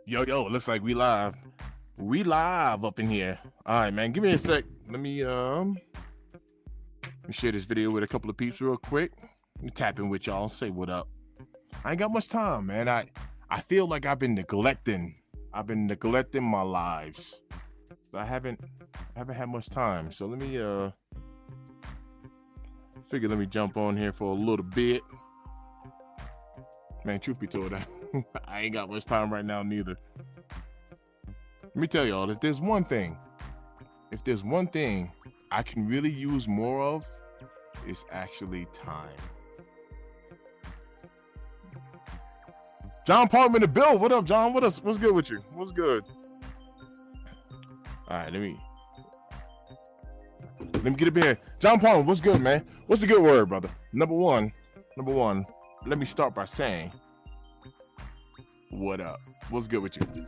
Yo, looks like we live. We live up in here. All right, man. Give me a sec. Let me share this video with a couple of peeps real quick. Let me tap in with y'all. Say what up. I ain't got much time, man. I feel like I've been neglecting. I've been neglecting my lives. I haven't had much time. So let me let me jump on here for a little bit. Man, truth be told, I ain't got much time right now neither. Let me tell y'all, if there's one thing I can really use more of, it's actually time. John Parham in the bill. What up, John? What's good with you? What's good? All right, let me get up here. John Parham, what's good, man? What's the good word, brother? Number one, let me start by saying, what up? What's good with you?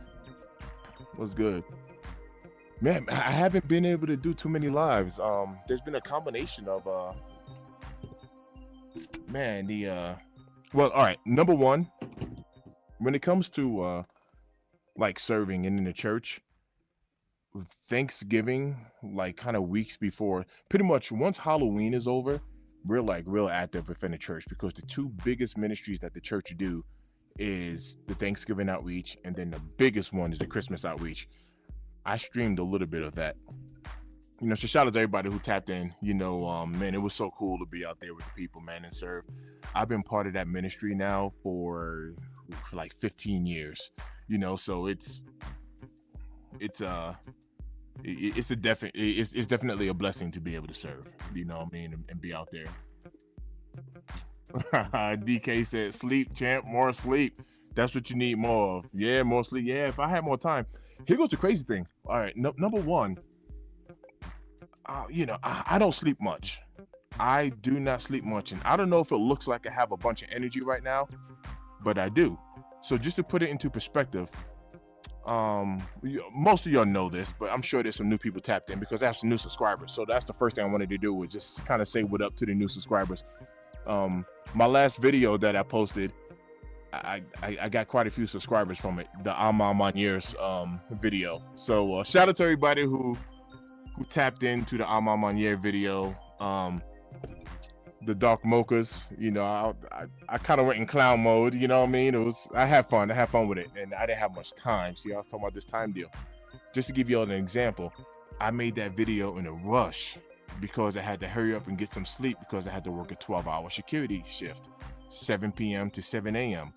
What's good? Man, I haven't been able to do too many lives. There's been a combination of well, all right. Number one, when it comes to like serving in the church, Thanksgiving, like kind of weeks before, pretty much once Halloween is over, we're like real active within the church because the two biggest ministries that the church do is the Thanksgiving outreach, and then the biggest one is the Christmas outreach. I streamed a little bit of that. So shout out to everybody who tapped in. Man, it was so cool to be out there with the people, man, and serve. I've been part of that ministry now for like 15 years. So it's definitely a blessing to be able to serve. And be out there. DK said, "Sleep, champ, more sleep. That's what you need more of. Yeah, more sleep. Yeah, if I had more time." Here goes the crazy thing. All right, number one, I don't sleep much. I do not sleep much, and I don't know if it looks like I have a bunch of energy right now, but I do. So just to put it into perspective, most of y'all know this, but I'm sure there's some new people tapped in because I have some new subscribers. So that's the first thing I wanted to do, was just kind of say what up to the new subscribers. My last video that I posted, I got quite a few subscribers from it, the on Years video. So shout out to everybody who tapped into the on Year video. The dark mochas, I kind of went in clown mode. You know what I mean? I had fun with it, and I didn't have much time. See, I was talking about this time deal. Just to give you all an example, I made that video in a rush because I had to hurry up and get some sleep because I had to work a 12-hour security shift, 7 p.m. to 7 a.m.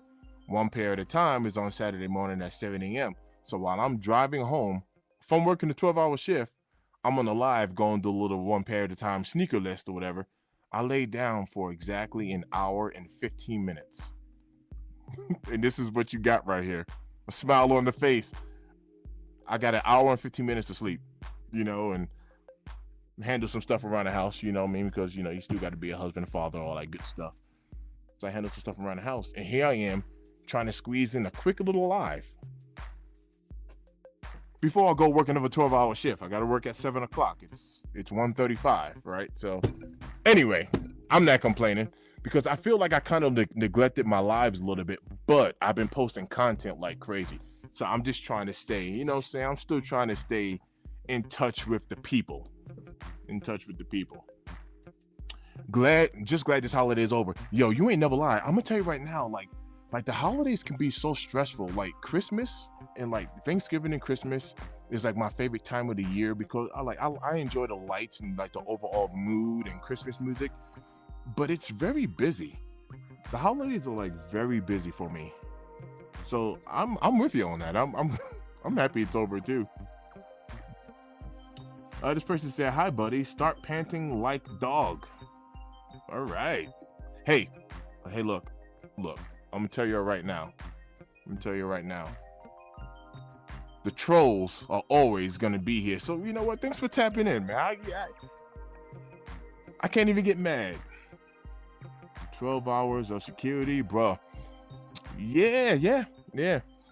One pair at a time is on Saturday morning at 7 a.m. So while I'm driving home from working the 12-hour shift, I'm on the live going to a little one pair at a time sneaker list or whatever. I laid down for exactly an hour and 15 minutes. And this is what you got right here. A smile on the face. I got an hour and 15 minutes to sleep, and handle some stuff around the house, because, you still got to be a husband, father, all that good stuff. So I handled some stuff around the house. And here I am trying to squeeze in a quick little live before I go work another 12-hour shift. I got to work at 7 o'clock. It's 1:35, right? So anyway, I'm not complaining because I feel like I kind of neglected my lives a little bit, but I've been posting content like crazy. So I'm just trying to stay, I'm still trying to stay in touch with the people. Glad this holiday is over. Yo, you ain't never lied. I'm gonna tell you right now, like the holidays can be so stressful. Like Christmas and like Thanksgiving and Christmas is like my favorite time of the year because I enjoy the lights and like the overall mood and Christmas music, but it's very busy. The holidays are like very busy for me. So I'm with you on that. I'm happy it's over too. This person said, "Hi, buddy. Start panting like dog." All right. Hey, look. I'm gonna tell you right now. The trolls are always gonna be here. So you know what? Thanks for tapping in, man. I can't even get mad. 12 hours of security, bro. Yeah.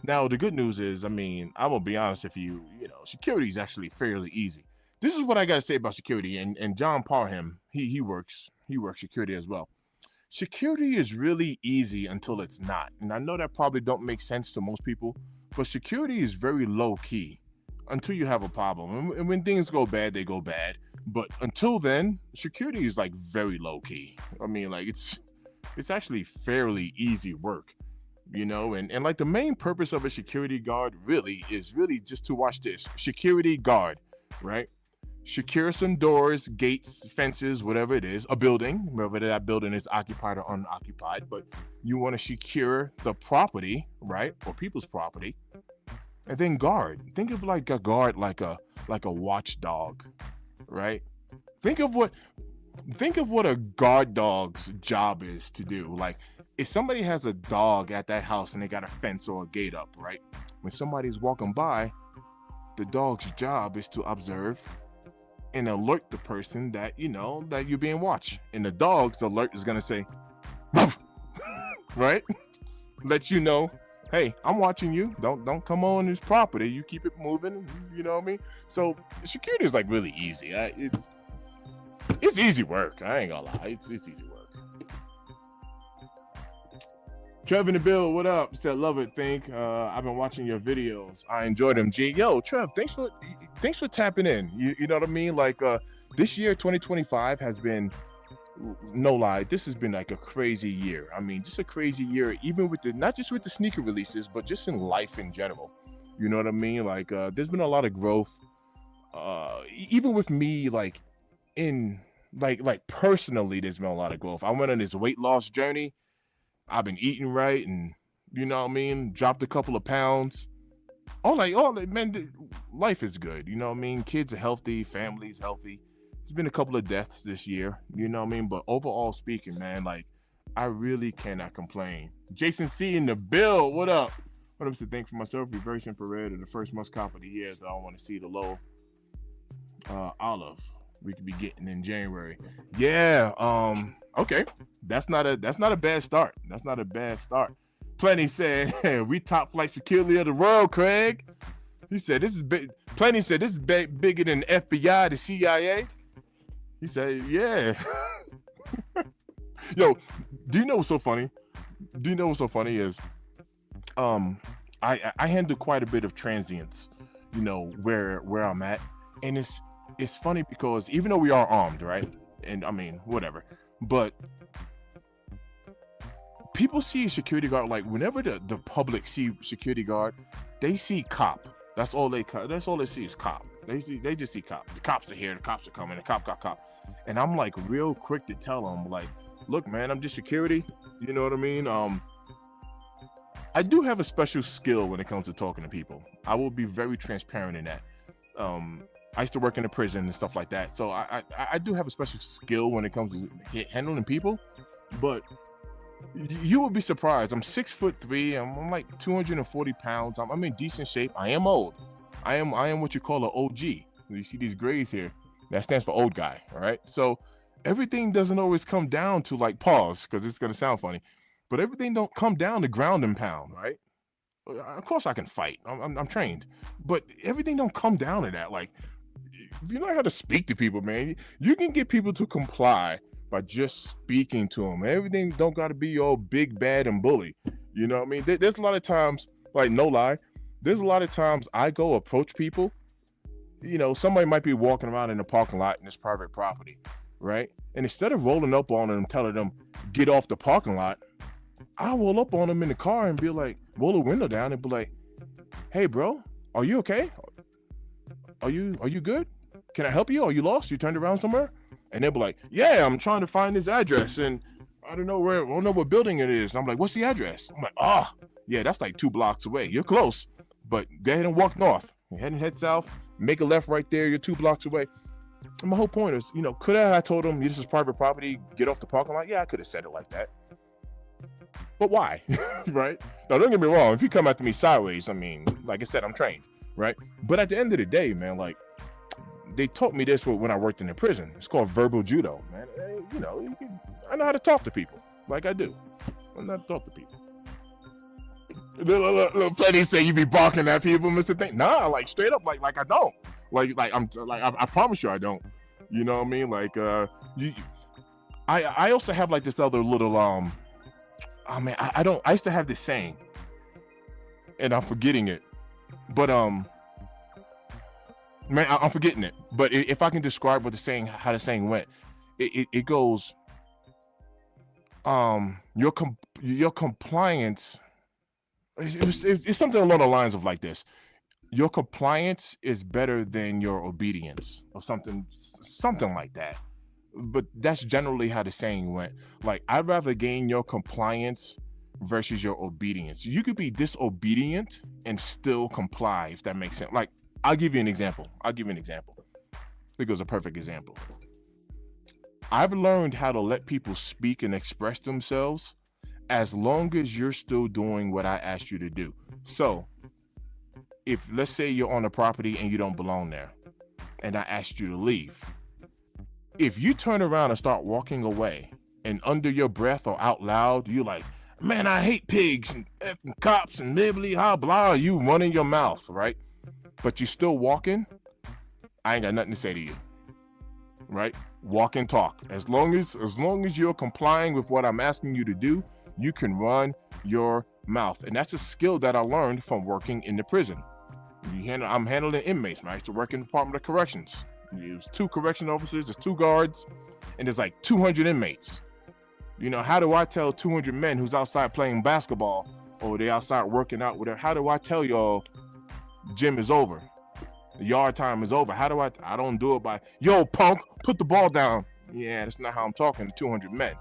Now the good news is, I'm gonna be honest with you. Security is actually fairly easy. This is what I gotta say about security. And John Parham, he works security as well. Security is really easy until it's not. And I know that probably don't make sense to most people, but security is very low key until you have a problem. And when things go bad, they go bad. But until then, security is like very low key. I mean, like it's actually fairly easy work, and like the main purpose of a security guard really is really just to watch this. Security guard, right? Secure some doors, gates, fences, whatever it is, a building, whether that building is occupied or unoccupied, but you want to secure the property, right? Or people's property. And then guard. Think of like a guard like a watchdog, right? Think of what a guard dog's job is to do. Like if somebody has a dog at that house and they got a fence or a gate up, right? When somebody's walking by, the dog's job is to observe and alert the person that that you're being watched. And the dog's alert is gonna say, "Ruff," right? Let you know, hey, I'm watching you. Don't come on this property. You keep it moving. You know what I mean? So security is like really easy. It's easy work. I ain't gonna lie. It's easy work. Trev in the bill, what up? Said love it. I've been watching your videos. I enjoy them. G, yo, Trev, thanks for tapping in. You know what I mean? Like this year, 2025 has been, no lie, this has been like a crazy year. I mean, just a crazy year, even with not just with the sneaker releases, but just in life in general. You know what I mean? Like there's been a lot of growth. Even with me, like in like personally, there's been a lot of growth. I went on this weight loss journey. I've been eating right, and you know what I mean, dropped a couple of pounds. Man, life is good. You know what I mean? Kids are healthy, family's healthy. There's been a couple of deaths this year, you know what I mean? But overall speaking, man, like I really cannot complain. Jason C in the bill, what up? What up to think for myself, reverse infrared of the first must cop of the year, though I want to see the low olive we could be getting in January. Yeah, okay. That's not a bad start. That's not a bad start. Plenty said, hey, we top flight security of the world, Craig. He said this is big. Plenty said this is bigger than FBI, the CIA. He said, yeah. Yo, do you know what's so funny? Is I handle quite a bit of transients, where I'm at. And it's funny because even though we are armed, right? And I mean, whatever. But people see a security guard, like whenever the public see security guard, they see cop. That's all they see is cop. They just see cop. The cops are here, the cops are coming, the cop. And I'm like real quick to tell them, like, look, man, I'm just security. You know what I mean? I do have a special skill when it comes to talking to people. I will be very transparent in that. I used to work in a prison and stuff like that. So I do have a special skill when it comes to handling people. But you would be surprised. I'm 6'3". I'm like 240 pounds. I'm in decent shape. I am old. I am what you call an OG. You see these grays here? That stands for old guy. All right. So everything doesn't always come down to like pause, because it's gonna sound funny, but everything don't come down to ground and pound, right? Of course I can fight. I'm trained, but everything don't come down to that. Like, if you know how to speak to people, man, you can get people to comply by just speaking to them. Everything don't got to be all big, bad, and bully. You know what I mean? There's a lot of times, like, no lie, there's a lot of times I go approach people. Somebody might be walking around in the parking lot in this private property, right? And instead of rolling up on them, telling them, get off the parking lot, I roll up on them in the car and be like, roll the window down and be like, hey, bro, are you okay? Are you good? Can I help you? Are you lost? You turned around somewhere? And they'll be like, yeah, I'm trying to find this address, and I don't know what building it is. And I'm like, what's the address? I'm like, yeah, that's like 2 blocks away. You're close, but go ahead and walk north. Head south, make a left right there. You're 2 blocks away. And my whole point is, could I told them this is private property, get off the parking lot? Yeah, I could have said it like that. But why? Right? Now, don't get me wrong. If you come after me sideways, I mean, like I said, I'm trained, right? But at the end of the day, man, like, they taught me this when I worked in the prison. It's called verbal judo, man. I know how to talk to people, like I do. I know how to talk to people. Little Petty say you be barking at people, Mr. Thing. Nah, like straight up, like I don't. I promise you I don't. You know what I mean? Like I also have like this other little I used to have this saying, and I'm forgetting it. But man, I'm forgetting it. But if I can describe what the saying, how the saying went, it goes, your compliance. It's something along the lines of like this: your compliance is better than your obedience, or something like that. But that's generally how the saying went. Like, I'd rather gain your compliance versus your obedience. You could be disobedient and still comply, if that makes sense. Like, I'll give you an example. I think it was a perfect example. I've learned how to let people speak and express themselves as long as you're still doing what I asked you to do. So, if let's say you're on a property and you don't belong there, and I asked you to leave, if you turn around and start walking away, and under your breath or out loud, you're like, man, I hate pigs and effing cops and nibbly, ha, blah, you running your mouth, right? But you still walking, I ain't got nothing to say to you, right? Walk and talk. As long as you're complying with what I'm asking you to do, you can run your mouth. And that's a skill that I learned from working in the prison. I'm handling inmates, man. I used to work in the Department of Corrections. There's 2 correction officers, there's 2 guards, and there's like 200 inmates. You know, how do I tell 200 men who's outside playing basketball, or they outside working out, whatever? How do I tell y'all gym is over, yard time is over? How do I don't do it by, yo, punk, put the ball down. Yeah, that's not how I'm talking to 200 men.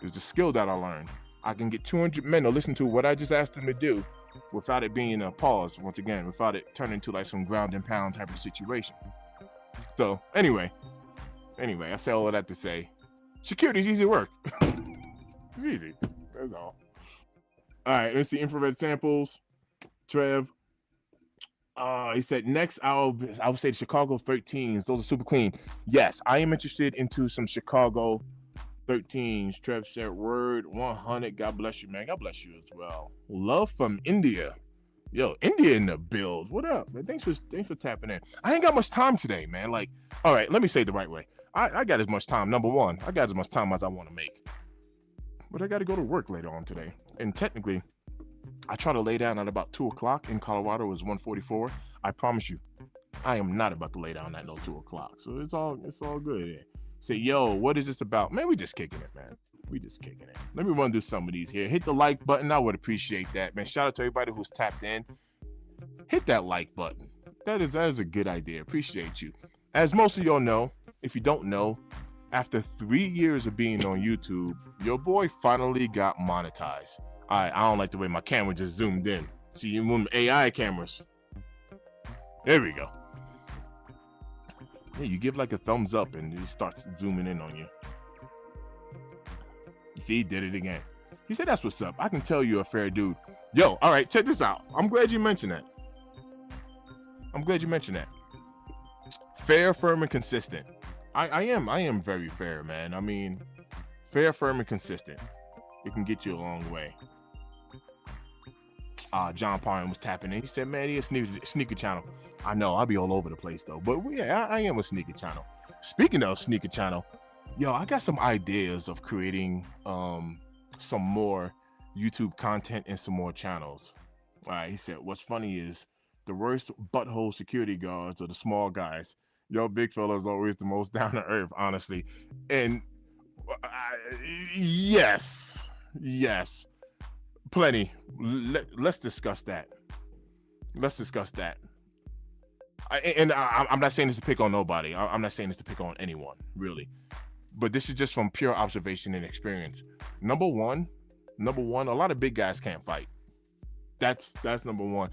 It's a skill that I learned. I can get 200 men to listen to what I just asked them to do without it being a pause, once again, without it turning into like some ground and pound type of situation. So anyway, I say all of that to say, security's easy work. It's easy. That's all. All right, let's see infrared samples. Trev. He said next I would say the Chicago 13s. Those are super clean. Yes, I am interested into some Chicago 13s. Trev said word 100. God bless you, man. God bless you as well. Love from India. Yo, India in the build. What up, man? Thanks for tapping in. I ain't got much time today, man. Like, all right, let me say it the right way. I got as much time. Number one, I got as much time as I want to make. But I got to go to work later on today. And technically, I try to lay down at about 2 o'clock. In Colorado, it's 1:44. I promise you, I am not about to lay down at no 2 o'clock. So it's all good. Yeah. Say, yo, what is this about? Man, we just kicking it, man. We just kicking it. Let me run through some of these here. Hit the like button. I would appreciate that, man. Shout out to everybody who's tapped in. Hit that like button. That is a good idea. Appreciate you. As most of y'all know, if you don't know, after 3 years of being on YouTube, your boy finally got monetized. I don't like the way my camera just zoomed in. See, you move AI cameras. There we go. Yeah, you give like a thumbs up and it starts zooming in on you. You see, he did it again. He said, that's what's up. I can tell you're a fair dude. Yo, all right, check this out. I'm glad you mentioned that. Fair, firm, and consistent. I am very fair, man. I mean, fair, firm, and consistent. It can get you a long way. John Parham was tapping in. He said, man, he's a sneaker channel. I know, I'll be all over the place, though. But yeah, I am a sneaker channel. Speaking of sneaker channel, yo, I got some ideas of creating some more YouTube content and some more channels. All right, he said, what's funny is the worst butthole security guards are the small guys. Yo, big fella's always the most down to earth, honestly. And yes, plenty. Let's discuss that. I'm not saying this to pick on nobody. I'm not saying this to pick on anyone, really. But this is just from pure observation and experience. Number one, a lot of big guys can't fight. That's number one.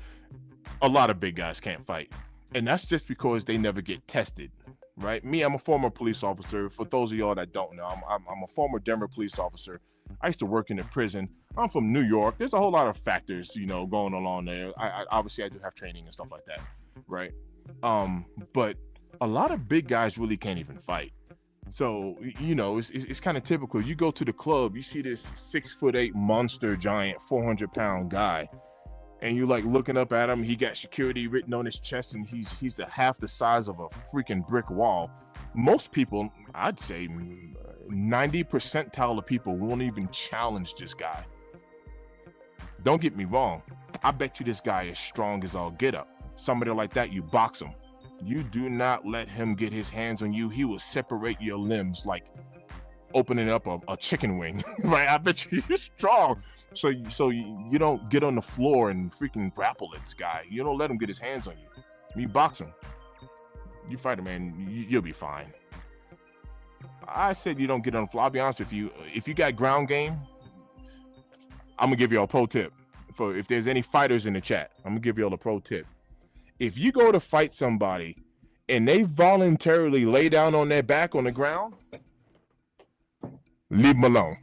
A lot of big guys can't fight. And that's just because they never get tested, right? Me, I'm a former police officer. For those of y'all that don't know, I'm a former Denver police officer. I used to work in a prison. I'm from New York. There's a whole lot of factors, going along there. I obviously I do have training and stuff like that, right? But a lot of big guys really can't even fight. So, it's kind of typical. You go to the club, you see this 6'8" monster giant, 400-pound guy, and you like looking up at him. He got security written on his chest, and he's half the size of a freaking brick wall. Most people, I'd say 90 percentile of people won't even challenge this guy. Don't get me wrong. I bet you this guy is strong as all get up. Somebody like that, you box him. You do not let him get his hands on you. He will separate your limbs like opening up a chicken wing, right? I bet you he's strong. So you don't get on the floor and freaking grapple this guy. You don't let him get his hands on you. You box him. You fight him, man. You'll be fine. I said you don't get on the floor. I'll be honest with you. If you got ground game, I'm gonna give you a pro tip. For if there's any fighters in the chat, I'm gonna give you all a pro tip. If you go to fight somebody and they voluntarily lay down on their back on the ground, leave them alone.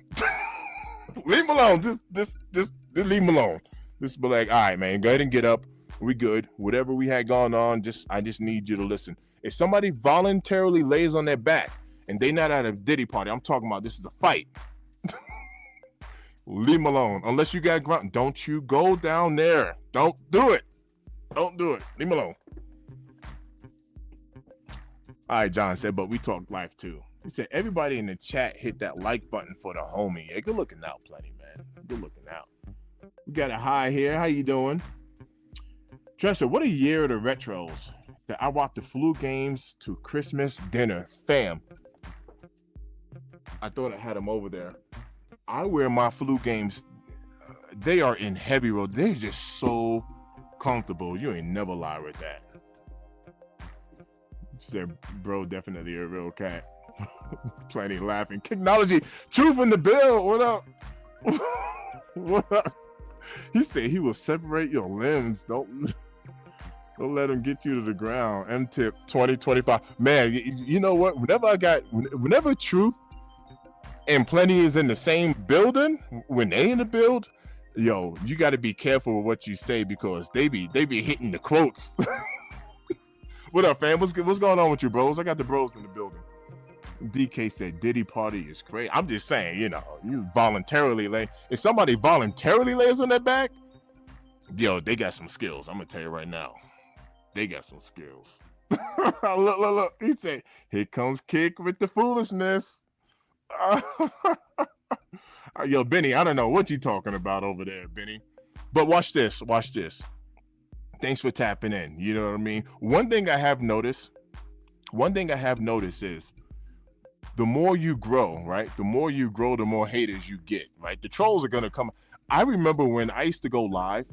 Leave them alone. Just leave them alone. Just be like, all right, man, go ahead and get up. We good. Whatever we had going on, I just need you to listen. If somebody voluntarily lays on their back and they not at a Diddy party, I'm talking about this is a fight. Leave them alone. Unless you got grunt, don't you go down there. Don't do it. Don't do it. Leave them alone. All right, John said, but we talk life too. He said, everybody in the chat hit that like button for the homie. Yeah, good looking out, Plenty, man. Good looking out. We got a hi here. How you doing? Tresha, what a year of the retros. That I walked the flu games to Christmas dinner. Fam. I thought I had them over there. I wear my flu games. They are in heavy road. They're just so comfortable. You ain't never lie with that. She said, bro, definitely a real cat. Plenty laughing. Technology. Truth in the bill. What up? What up? He said he will separate your limbs. Don't let him get you to the ground. M-Tip 2025. Man, you know what? Whenever Truth and Plenty is in the same building, when they in the build, yo, you got to be careful with what you say because they be hitting the quotes. What up, fam? What's going on with you, bros? I got the bros in the building. DK said Diddy party is crazy. I'm just saying, you voluntarily lay. If somebody voluntarily lays on their back, yo, they got some skills. I'm gonna tell you right now, they got some skills. Look. He said, "Here comes Kick with the foolishness." Yo, Benny, I don't know what you talking about over there, Benny. But watch this. Thanks for tapping in. You know what I mean? One thing I have noticed is the more you grow, right? The more you grow, the more haters you get, right? The trolls are gonna come. I remember when I used to go live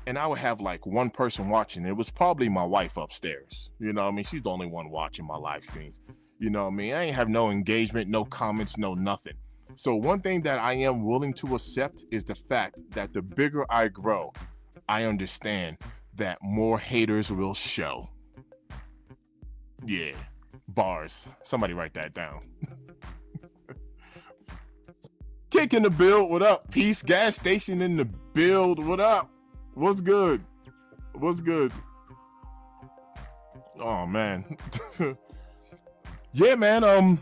and I would have like one person watching. It was probably my wife upstairs. You know what I mean? She's the only one watching my live streams. You know what I mean? I ain't have no engagement, no comments, no nothing. So one thing that I am willing to accept is the fact that the bigger I grow, I understand that more haters will show. Yeah, bars. Somebody write that down. Kick in the build. What up? Peace. Gas station in the build. What up? What's good? Oh, man. Yeah, man.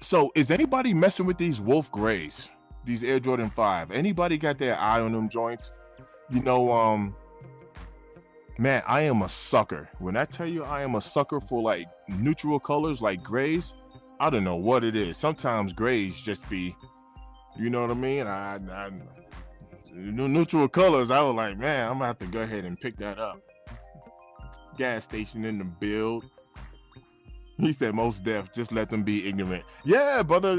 So is anybody messing with these Wolf Grays? These Air Jordan 5? Anybody got their eye on them joints? Man, I am a sucker. When I tell you I am a sucker for like neutral colors like grays, I don't know what it is. Sometimes grays just be, you know what I mean? I neutral colors, I was like, man, I'm gonna have to go ahead and pick that up. Gas station in the build. He said most deaf, just let them be ignorant. Yeah, brother,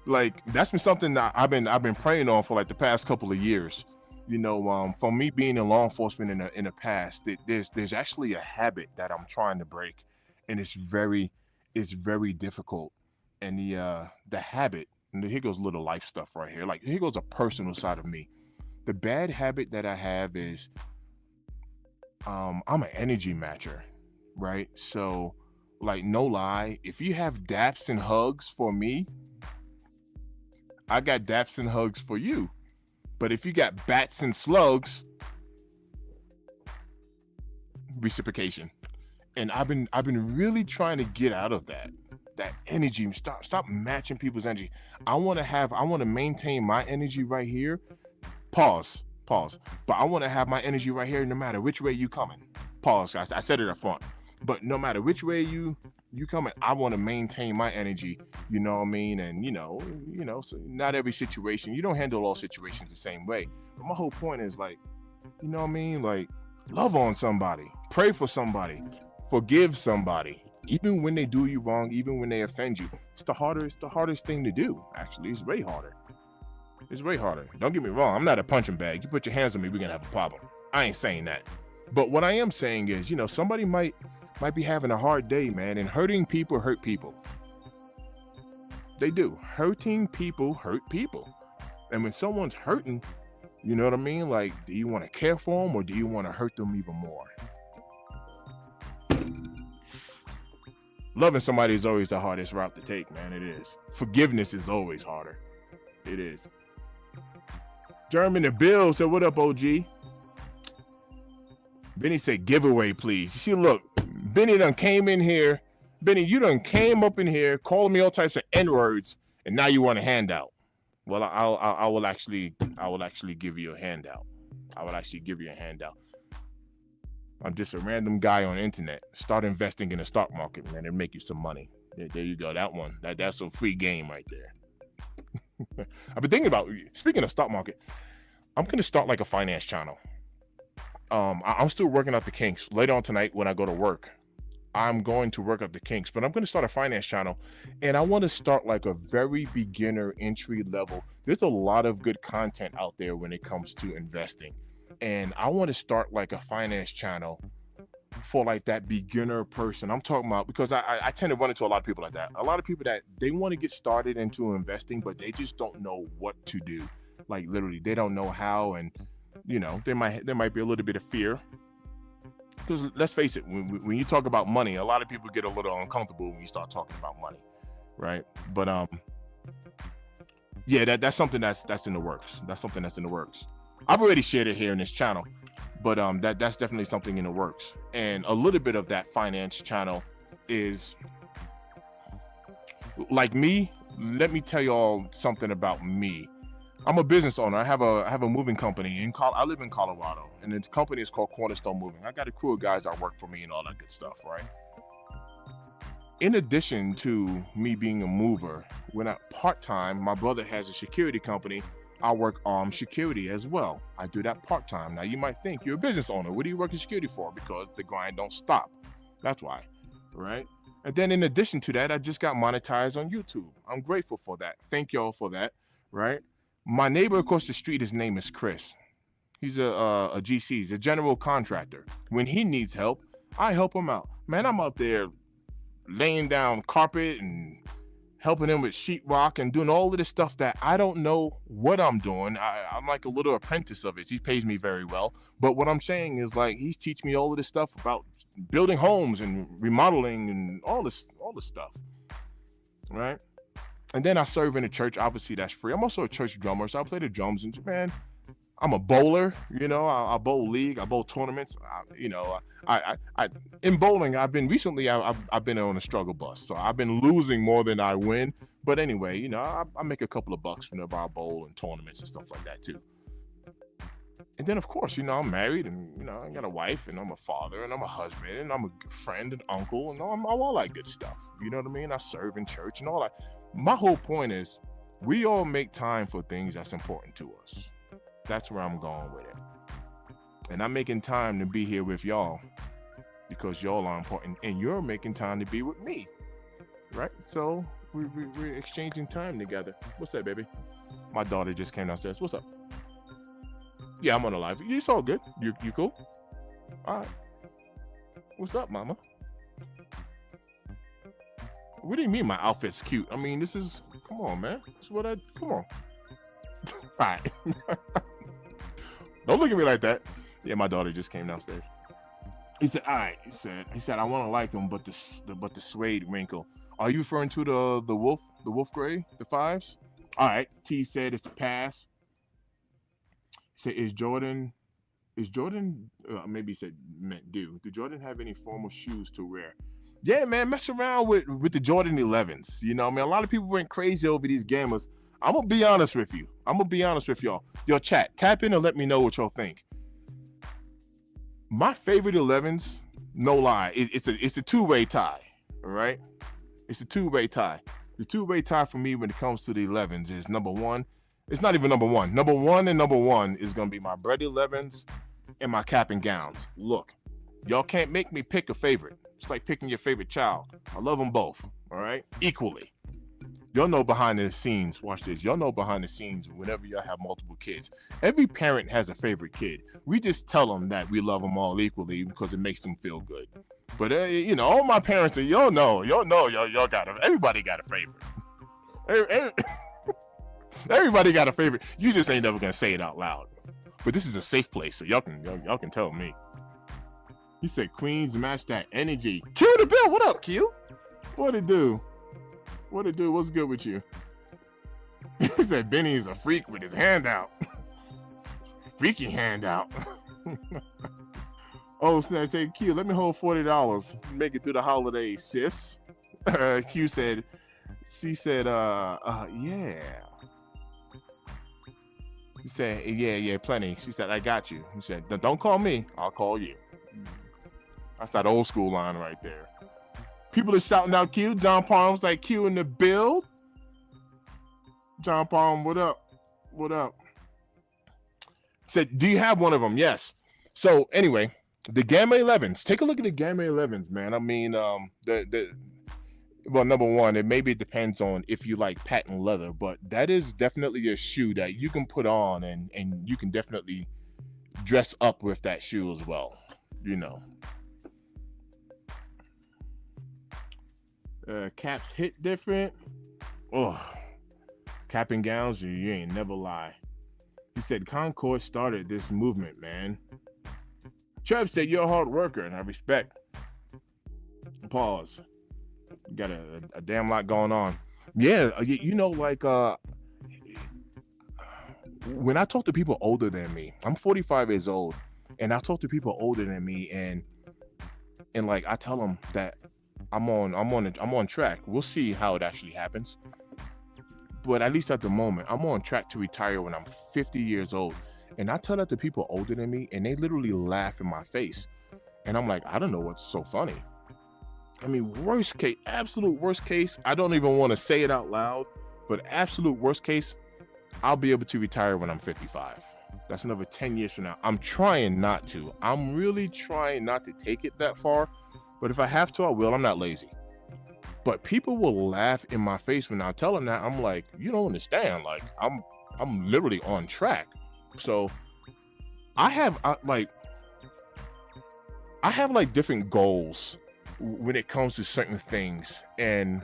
like that's been something that I've been praying on for like the past couple of years. For me being in law enforcement in the past, there's actually a habit that I'm trying to break, and it's very difficult. And the habit, and here goes a little life stuff right here. Like here goes a personal side of me. The bad habit that I have is I'm an energy matcher, right? So like no lie, if you have daps and hugs for me, I got daps and hugs for you. But if you got bats and slugs, reciprocation. And I've been really trying to get out of that energy. Stop matching people's energy. I want to maintain my energy right here. Pause. But I want to have my energy right here no matter which way you coming. Pause, guys. I said it up front. But no matter which way you coming, I want to maintain my energy. You know what I mean? And so not every situation, you don't handle all situations the same way. But my whole point is like, you know what I mean? Like, love on somebody, pray for somebody, forgive somebody, even when they do you wrong, even when they offend you. It's the hardest thing to do. Actually, it's way harder. It's way harder. Don't get me wrong. I'm not a punching bag. You put your hands on me, we're gonna have a problem. I ain't saying that. But what I am saying is, somebody might be having a hard day, man, and hurting people hurt people. They do. Hurting people hurt people. And when someone's hurting, you know what I mean? Like, do you want to care for them or do you want to hurt them even more? Loving somebody is always the hardest route to take, man. It is. Forgiveness is always harder. It is. German and Bill said, what up, OG? Benny said, giveaway, please. See, look, Benny done came in here. Benny, you done came up in here, calling me all types of N-words, and now you want a handout. Well, I will actually give you a handout. I will actually give you a handout. I'm just a random guy on the internet. Start investing in the stock market, man, and make you some money. There you go. That one. That's a free game right there. I've been thinking about, speaking of stock market, I'm going to start like a finance channel. I'm still working out the kinks. Later on tonight when I go to work, I'm going to work out the kinks, but I'm going to start a finance channel, and I want to start like a very beginner entry level. There's a lot of good content out there when it comes to investing, and I want to start like a finance channel for like that beginner person. I'm talking about, because I tend to run into a lot of people like that. A lot of people that they want to get started into investing, but they just don't know what to do. Like literally, they don't know how, and there might be a little bit of fear. Because let's face it, when you talk about money, a lot of people get a little uncomfortable when you start talking about money, right? But yeah, that's something that's in the works. That's something that's in the works. I've already shared it here in this channel, but that's definitely something in the works. And a little bit of that finance channel is like me. Let me tell y'all something about me. I'm a business owner. I have a moving company I live in Colorado, and the company is called Cornerstone Moving. I got a crew of guys that work for me and all that good stuff, right? In addition to me being a mover, when I part-time, my brother has a security company. I work armed security as well. I do that part-time. Now you might think, you're a business owner. What do you work in security for? Because the grind don't stop. That's why, right? And then in addition to that, I just got monetized on YouTube. I'm grateful for that. Thank y'all for that, right? My neighbor across the street, his name is Chris. He's a GC, he's a general contractor. When he needs help, I help him out. Man, I'm out there laying down carpet and helping him with sheetrock and doing all of this stuff that I don't know what I'm doing. I'm like a little apprentice of it. He pays me very well. But what I'm saying is, like, he's teaching me all of this stuff about building homes and remodeling and all this stuff, right? And then I serve in a church. Obviously, that's free. I'm also a church drummer, so I play the drums. And man, I'm a bowler. I bowl league. I bowl tournaments. I in bowling, I've been on a struggle bus, so I've been losing more than I win. But anyway, I make a couple of bucks whenever I bowl in tournaments and stuff like that too. And then, of course, I'm married, and I got a wife, and I'm a father, and I'm a husband, and I'm a friend and uncle, and I'm all that good stuff. You know what I mean? I serve in church and all that. My whole point is, we all make time for things that's important to us. That's where I'm going with it. And I'm making time to be here with y'all because y'all are important, and you're making time to be with me, right? So we're exchanging time together. What's up, baby? My daughter just came downstairs. What's up? Yeah, I'm on the live. It's all good. You cool? All right. What's up, mama? What do you mean my outfit's cute? I mean, come on, man. Come on. All right. Don't look at me like that. Yeah, my daughter just came downstairs. He said, all right. He said, I want to like them, but the suede wrinkle. Are you referring to the wolf gray, the 5s? All right. T said it's a pass. He said, is Jordan, maybe he said meant do. Did Jordan have any formal shoes to wear? Yeah, man, mess around with the Jordan 11s. A lot of people went crazy over these gamers. I'm going to be honest with you. I'm going to be honest with y'all. Yo, chat, tap in and let me know what y'all think. My favorite 11s No lie, it's a two-way tie. All right, it's a two-way tie. The two-way tie for me when it comes to the 11s is number one. It's not even number one. Number one and number one is gonna be my bread 11s and my cap and gowns. Look, y'all can't make me pick a favorite. It's like picking your favorite child. I love them both. All right, equally. Y'all know behind the scenes, watch this. Y'all know behind the scenes whenever y'all have multiple kids. Every parent has a favorite kid. We just tell them that we love them all equally because it makes them feel good. But you know, all my parents, y'all know, y'all got everybody got a favorite. Everybody got a favorite. You just ain't never gonna say it out loud. But this is a safe place, so y'all can tell me. He said, Queens, match that energy. Q the bill. What up, Q? What it do? What it do? What's good with you? He said Benny's a freak with his hand out. Freaky hand out. Oh, snap, say Q, let me hold $40. Make it through the holidays, sis. Q said, she said, yeah. He said, yeah, plenty. She said, I got you. He said, don't call me. I'll call you. That's that old school line right there. People are shouting out Q. John Palm's like, Q in the build. John Palm, what up? What up? Said, do you have one of them? Yes. So anyway, the Gamma 11s. Take a look at the Gamma 11s, man. I mean, well, number one, it maybe depends on if you like patent leather, but that is definitely a shoe that you can put on and you can definitely dress up with that shoe as well, you know. Caps hit different. Oh, cap and gowns, you ain't never lie. He said Concord started this movement, man. Trev said you're a hard worker, and I respect. Pause. You got a damn lot going on. Yeah, you know, like when I talk to people older than me, I'm 45 years old, and I talk to people older than me, and like I tell them that I'm on track. We'll see how it actually happens. But at least at the moment, I'm on track to retire when I'm 50 years old. And I tell that to people older than me, and they literally laugh in my face. And I'm like, I don't know what's so funny. I mean, worst case, absolute worst case, I don't even want to say it out loud, but absolute worst case, I'll be able to retire when I'm 55. That's another 10 years from now. I'm trying not to. I'm really trying not to take it that far. But if I have to, I will. I'm not lazy. But people will laugh in my face when I tell them that. I'm like, you don't understand. Like, I'm literally on track. So I have different goals when it comes to certain things. And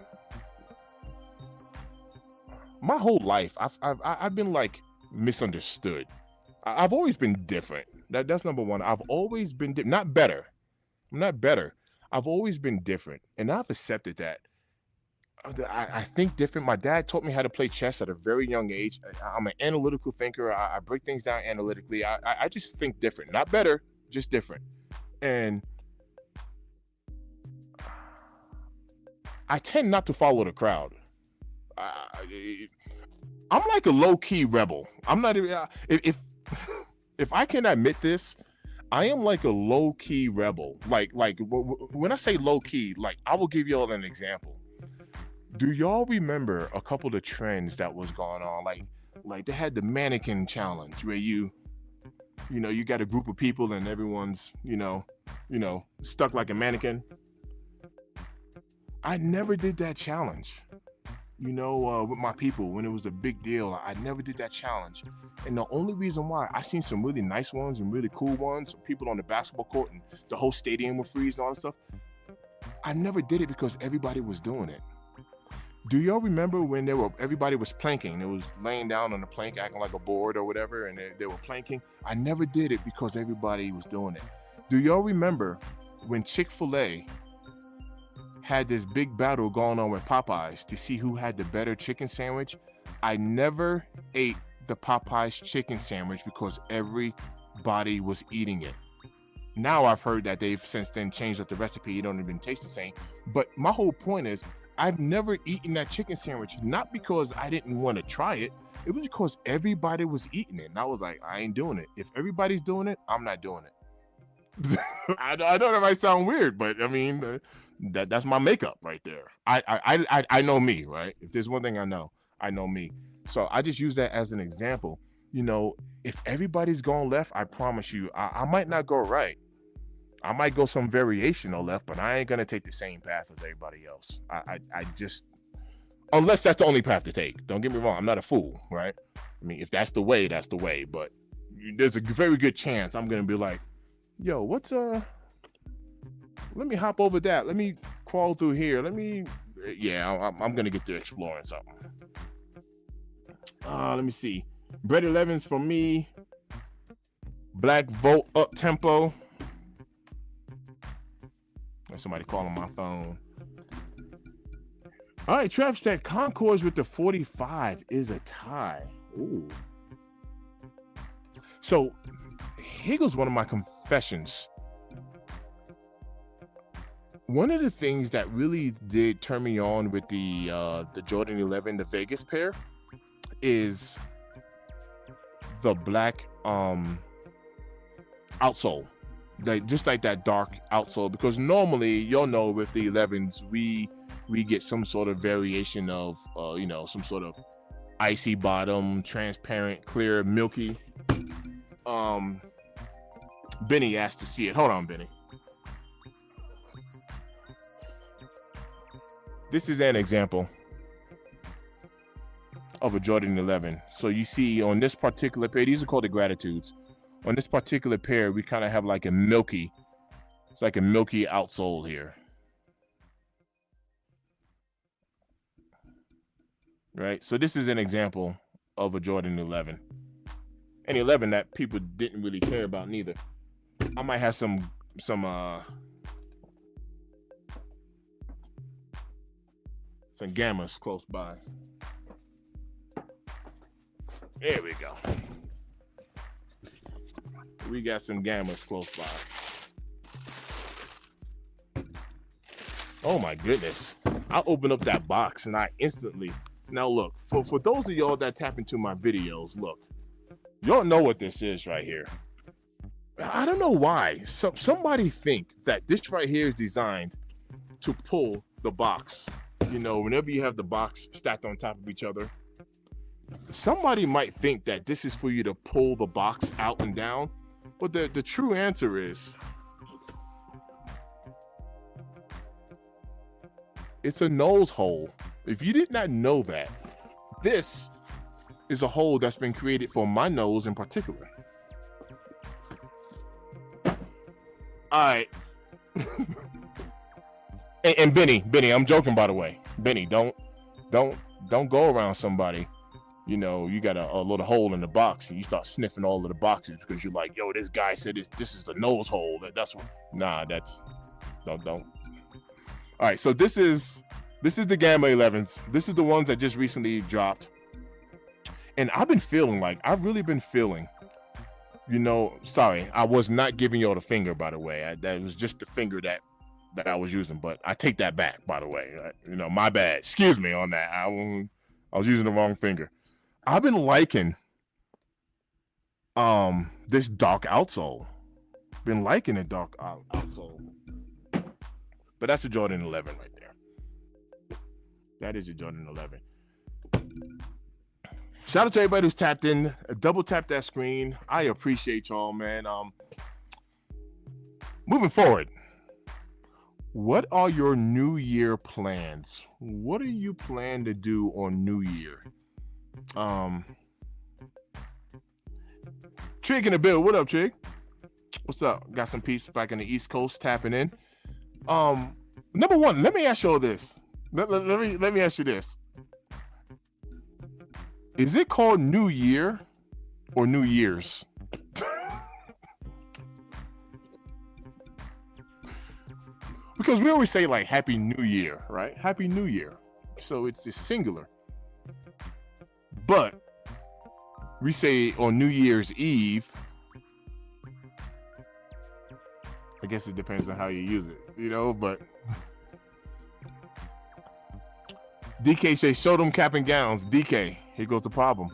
my whole life, I've been like misunderstood. I've always been different. That's number one. I've always been not better. I'm not better. I've always been different, and I've accepted that. I think different. My dad taught me how to play chess at a very young age. I'm an analytical thinker. I break things down analytically. I just think different, not better, just different. And I tend not to follow the crowd. I'm like a low-key rebel. I'm not even if I can admit this, I am like a low-key rebel. Like when I say low-key, like I will give y'all an example. Do y'all remember a couple of trends that was going on? Like they had the mannequin challenge where you got a group of people and everyone's, stuck like a mannequin. I never did that challenge. With my people when it was a big deal. I never did that challenge. And the only reason why, I seen some really nice ones and really cool ones, people on the basketball court and the whole stadium would freeze and all that stuff. I never did it because everybody was doing it. Do y'all remember when everybody was planking? It was laying down on the plank, acting like a board or whatever, and they were planking. I never did it because everybody was doing it. Do y'all remember when Chick-fil-A had this big battle going on with Popeyes to see who had the better chicken sandwich? I never ate the Popeyes chicken sandwich because everybody was eating it. Now I've heard that they've since then changed up the recipe. It don't even taste the same. But my whole point is, I've never eaten that chicken sandwich, not because I didn't want to try it. It was because everybody was eating it. And I was like, I ain't doing it. If everybody's doing it, I'm not doing it. I know that might sound weird, but I mean, that's my makeup right there. I know me, right? If there's one thing I know me. So I just use that as an example. You know, if everybody's going left, I promise you, I might not go right. I might go some variation on left, but I ain't gonna take the same path as everybody else. I just, unless that's the only path to take. Don't get me wrong, I'm not a fool, right? I mean, if that's the way, that's the way. But there's a very good chance I'm gonna be like, yo, what's let me hop over that. Let me crawl through here. Yeah, I'm gonna get to exploring something. Let me see. Bread 11's for me. Black Volt up tempo. There's somebody calling my phone. All right, Trev said Concourse with the 45 is a tie. Ooh. So here goes one of my confessions. One of the things that really did turn me on with the Jordan 11, the Vegas pair, is the black outsole. Just like that dark outsole, because normally you'll know with the 11s we get some sort of variation of some sort of icy bottom, transparent, clear, milky. Benny asked to see it. Hold on, Benny. This is an example of a Jordan 11. So you see on this particular pair, these are called the Gratitudes. On this particular pair, we kind of have like it's like a milky outsole here. Right? So this is an example of a Jordan 11. An 11 that people didn't really care about neither. I might have some Gammas close by. There we go. We got some Gammas close by. Oh my goodness. I opened up that box and I instantly, now look, for those of y'all that tap into my videos, look, y'all know what this is right here. I don't know why. Somebody think that this right here is designed to pull the box. You know, whenever you have the box stacked on top of each other, somebody might think that this is for you to pull the box out and down. But the true answer is, it's a nose hole. If you did not know that, this is a hole that's been created for my nose in particular. All right. and Benny, I'm joking, by the way. Benny, don't go around somebody. You know, you got a little hole in the box and you start sniffing all of the boxes because you're like, yo, this guy said this is the nose hole. That's what. Nah, that's don't. All right, so this is the Gamma 11s. This is the ones that just recently dropped, and I've really been feeling. You know, sorry, I was not giving y'all the finger, by the way. That was just the finger that I was using, but I take that back, by the way. My bad. Excuse me on that. I was using the wrong finger. I've been liking this dark outsole. Been liking a dark outsole. But that's a Jordan 11 right there. That is a Jordan 11. Shout out to everybody who's tapped in. Double tap that screen. I appreciate y'all, man. Moving forward, what are your New Year plans? What do you plan to do on New Year? Trig in the bill. What up, Trig? What's up? Got some peeps back in the East Coast tapping in. Number one, let me ask you all this. Let me ask you this. Is it called New Year or New Year's? Because we always say like Happy New Year, right? Happy New Year. So it's just singular. But we say on New Year's Eve. I guess it depends on how you use it, but DK says, show them cap and gowns. DK, here goes the problem.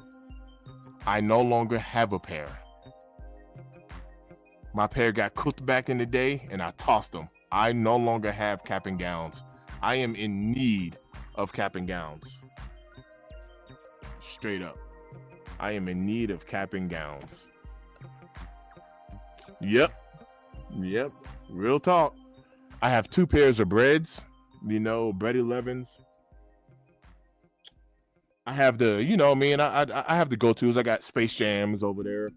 I no longer have a pair. My pair got cooked back in the day and I tossed them. I no longer have cap and gowns. I am in need of cap and gowns. Straight up. I am in need of cap and gowns. Yep. Real talk. I have 2 pairs of breads, bread 11s. I have the, I have the go-tos. I got Space Jams over there.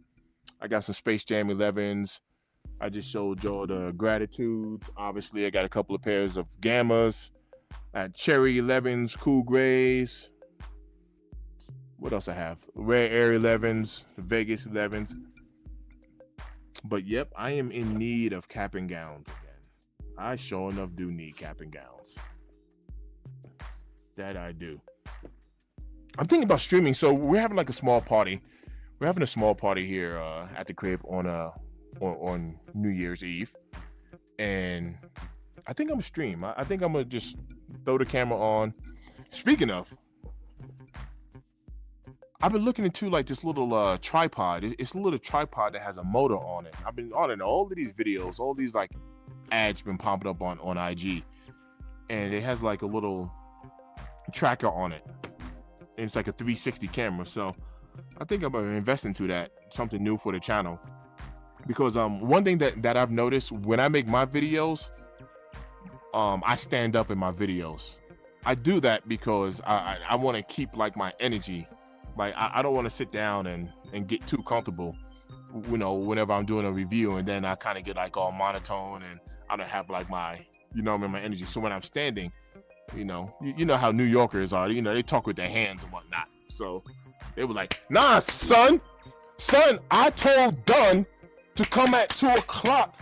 I got some Space Jam 11s. I just showed y'all the Gratitudes. Obviously, I got a couple of pairs of Gammas. I had Cherry 11s, Cool Grays. What else I have? Rare Air 11s, Vegas 11s. But yep, I am in need of cap and gowns again. I sure enough do need cap and gowns. That I do. I'm thinking about streaming. So we're having like a small party. We're having a small party here at the crib on New Year's Eve. And I think I'm gonna stream. I think I'm gonna just throw the camera on. Speaking of, I've been looking into like this little tripod. It's a little tripod that has a motor on it. I've been on it. All of these videos, all these like ads been popping up on IG. And it has like a little tracker on it. And it's like a 360 camera. So I think I'm gonna invest into that. Something new for the channel. Because one thing that I've noticed when I make my videos, I stand up in my videos. I do that because I want to keep like my energy. Like I don't want to sit down and get too comfortable, whenever I'm doing a review, and then I kind of get like all monotone and I don't have like my energy. So when I'm standing, you know how New Yorkers are, they talk with their hands and whatnot. So they were like, nah, son, I told Dunn to come at 2 o'clock.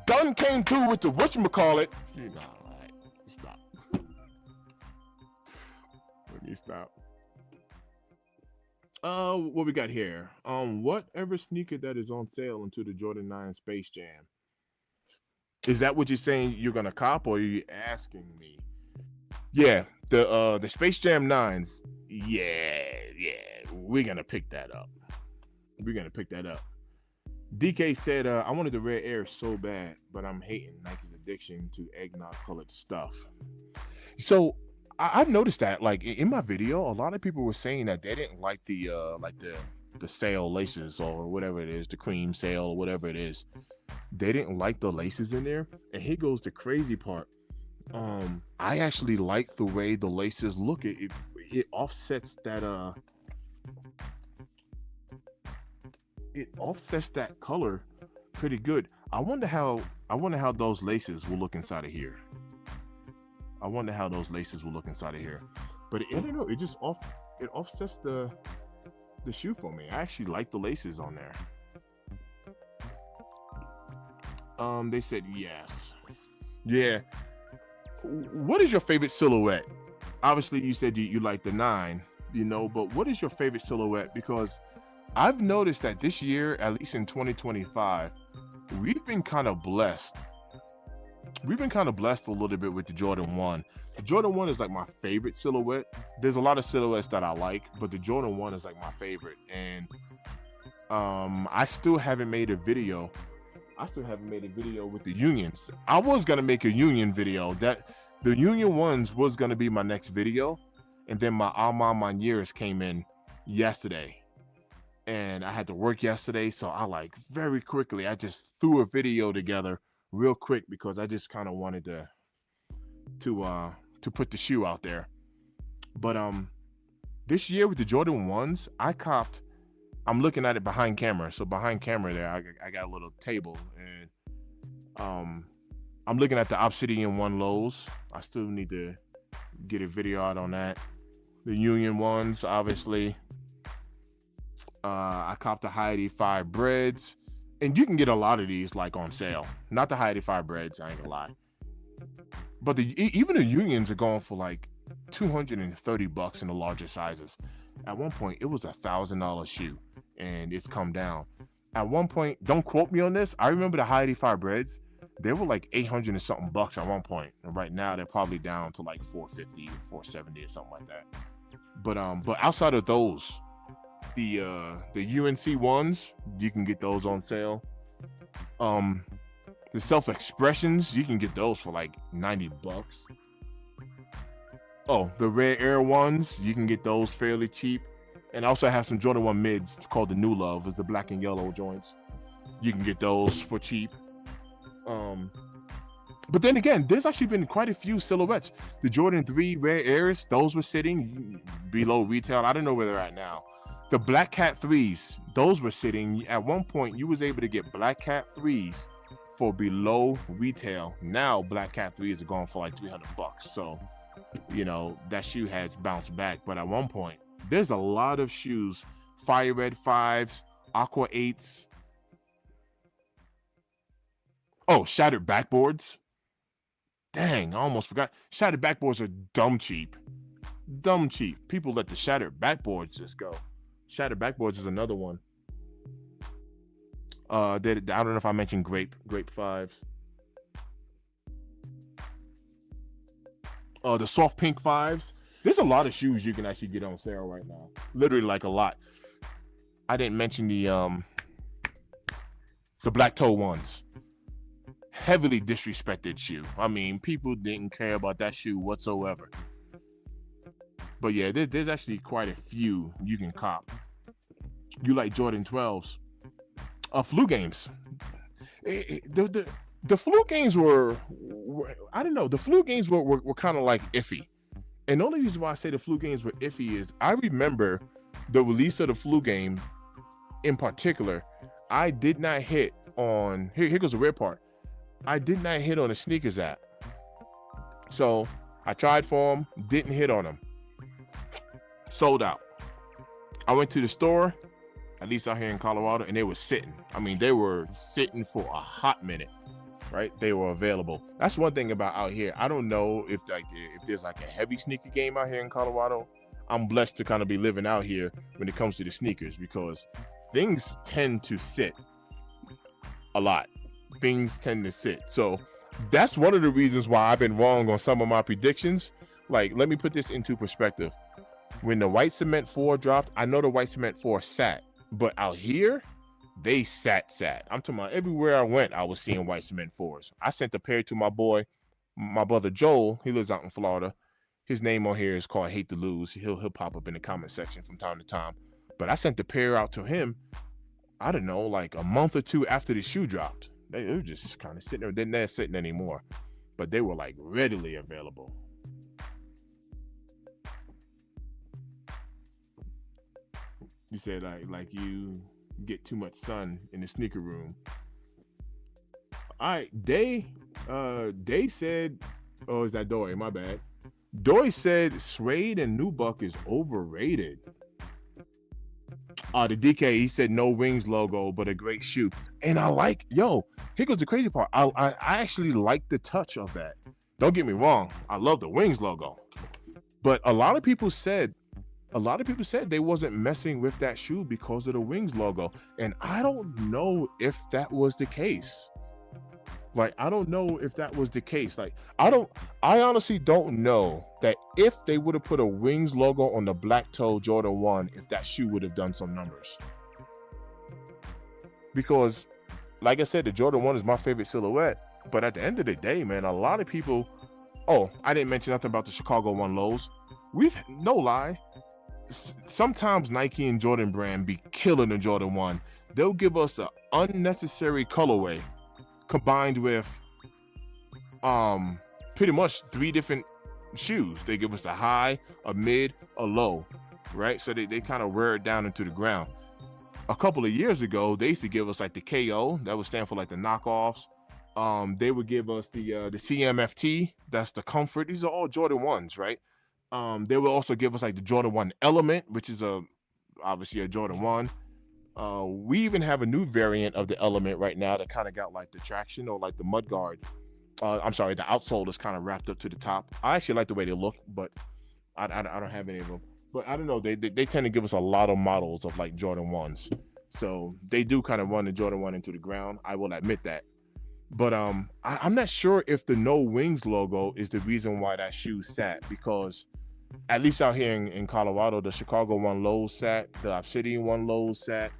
Dunn came through with the whatchamacallit. All right, stop. Let me stop. What we got here? Whatever sneaker that is on sale into the Jordan 9 Space Jam. Is that what you're saying you're gonna cop, or are you asking me? Yeah, the Space Jam 9s. Yeah, we're gonna pick that up. DK said, I wanted the Rare Air so bad, but I'm hating Nike's addiction to eggnog colored stuff. So I've noticed that, like in my video, a lot of people were saying that they didn't like the sail laces or whatever it is, the cream sail or whatever it is. They didn't like the laces in there. And here goes the crazy part. I actually like the way the laces look. It offsets that color pretty good. I wonder how those laces will look inside of here. But I don't know, it offsets the shoe for me. I actually like the laces on there. They said yes. Yeah. What is your favorite silhouette? Obviously you said you like the 9, but what is your favorite silhouette? Because I've noticed that this year, at least in 2025, we've been kind of blessed. A little bit with the Jordan 1. The Jordan 1 is like my favorite silhouette. There's a lot of silhouettes that I like, but the Jordan 1 is like my favorite. And I still haven't made a video with the Unions. I was gonna make a Union video. That the Union ones was gonna be my next video, and then my Alma Manieres came in yesterday. And I had to work yesterday, so I very quickly I just threw a video together real quick because I just kind of wanted to put the shoe out there. But this year with the Jordan 1s, I'm looking at it behind camera. So behind camera there, I got a little table, and I'm looking at the Obsidian 1 lows. I still need to get a video out on that. The Union 1s, obviously. I copped the High 85 breads, and you can get a lot of these like on sale. Not the High 85 breads, I ain't gonna lie. But even the Unions are going for like $230 in the larger sizes. At one point, it was $1,000 shoe, and it's come down. At one point, don't quote me on this, I remember the High 85 breads, they were like 800 and something bucks at one point, and right now they're probably down to like 450, 470 or something like that. But outside of those, the UNC 1s, you can get those on sale. Um, the Self Expressions, you can get those for like $90. Oh, the Rare Air ones, you can get those fairly cheap. And I also have some Jordan 1 mids called the New Love, is the black and yellow joints. You can get those for cheap. But then again, there's actually been quite a few silhouettes. The Jordan 3 Rare Airs, those were sitting below retail. I don't know where they're at now. The Black Cat 3s, those were sitting. At one point, you was able to get Black Cat 3s for below retail. Now, Black Cat 3s are going for like $300. So, you know, that shoe has bounced back. But at one point, there's a lot of shoes. Fire Red 5s, Aqua 8s. Oh, Shattered Backboards. Dang, I almost forgot. Shattered Backboards are dumb cheap. Dumb cheap. People let the Shattered Backboards just go. Shattered Backboards is another one. I don't know if I mentioned Grape 5s. The Soft Pink 5s. There's a lot of shoes you can actually get on sale right now. Literally like a lot. I didn't mention the Black Toe ones. Heavily disrespected shoe. I mean, people didn't care about that shoe whatsoever. But yeah, there's actually quite a few you can cop. You like Jordan 12s. Flu games. The flu games were, I don't know, the flu games were kind of like iffy. And the only reason why I say the flu games were iffy is I remember the release of the flu game in particular. I did not hit on, here goes the weird part. I did not hit on the sneakers app. So I tried for them, didn't hit on them. Sold out. I went to the store, at least out here in Colorado, and they were sitting. I mean, they were sitting for a hot minute, right? They were available. That's one thing about out here. I don't know if there's like a heavy sneaker game out here in Colorado. I'm blessed to kind of be living out here when it comes to the sneakers because things tend to sit a lot. Things tend to sit. So that's one of the reasons why I've been wrong on some of my predictions. Like, let me put this into perspective. When the White Cement 4 dropped, I know the White Cement 4 sat, but out here, they sat. I'm talking about everywhere I went, I was seeing White Cement 4s. I sent a pair to my brother Joel. He lives out in Florida. His name on here is called Hate to Lose. He'll pop up in the comment section from time to time. But I sent the pair out to him, I don't know, like a month or two after the shoe dropped. They were just kind of sitting there. They're not sitting anymore, but they were like readily available. You said like you get too much sun in the sneaker room. They said, oh, is that Doy? My bad. Doy said Suede and Nubuck is overrated. The DK, he said no Wings logo, but a great shoe. And I like, here goes the crazy part. I actually like the touch of that. Don't get me wrong. I love the Wings logo. But a lot of people said they wasn't messing with that shoe because of the Wings logo. And I don't know if that was the case. Like, I don't know if that was the case. Like, I honestly don't know that if they would have put a Wings logo on the Black Toe Jordan 1, if that shoe would have done some numbers. Because, like I said, the Jordan 1 is my favorite silhouette. But at the end of the day, man, a lot of people, I didn't mention nothing about the Chicago 1 lows. No lie, sometimes Nike and Jordan brand be killing the Jordan 1. They'll give us an unnecessary colorway combined with pretty much 3 different shoes. They give us a high, a mid, a low, right? So they kind of wear it down into the ground. A couple of years ago, they used to give us like the KO, that would stand for like the knockoffs. They would give us the CMFT, that's the comfort. These are all Jordan 1s, right? They will also give us like the Jordan 1 Element, which is obviously a Jordan 1. We even have a new variant of the Element right now that kind of got like the traction or like the mud guard. I'm sorry, the outsole is kind of wrapped up to the top. I actually like the way they look, but I don't have any of them. But I don't know, they tend to give us a lot of models of like Jordan 1s. So they do kind of run the Jordan 1 into the ground. I will admit that. But I'm not sure if the No Wings logo is the reason why that shoe sat, because at least out here in Colorado, the Chicago 1 lows sat, the Obsidian 1 lows sat.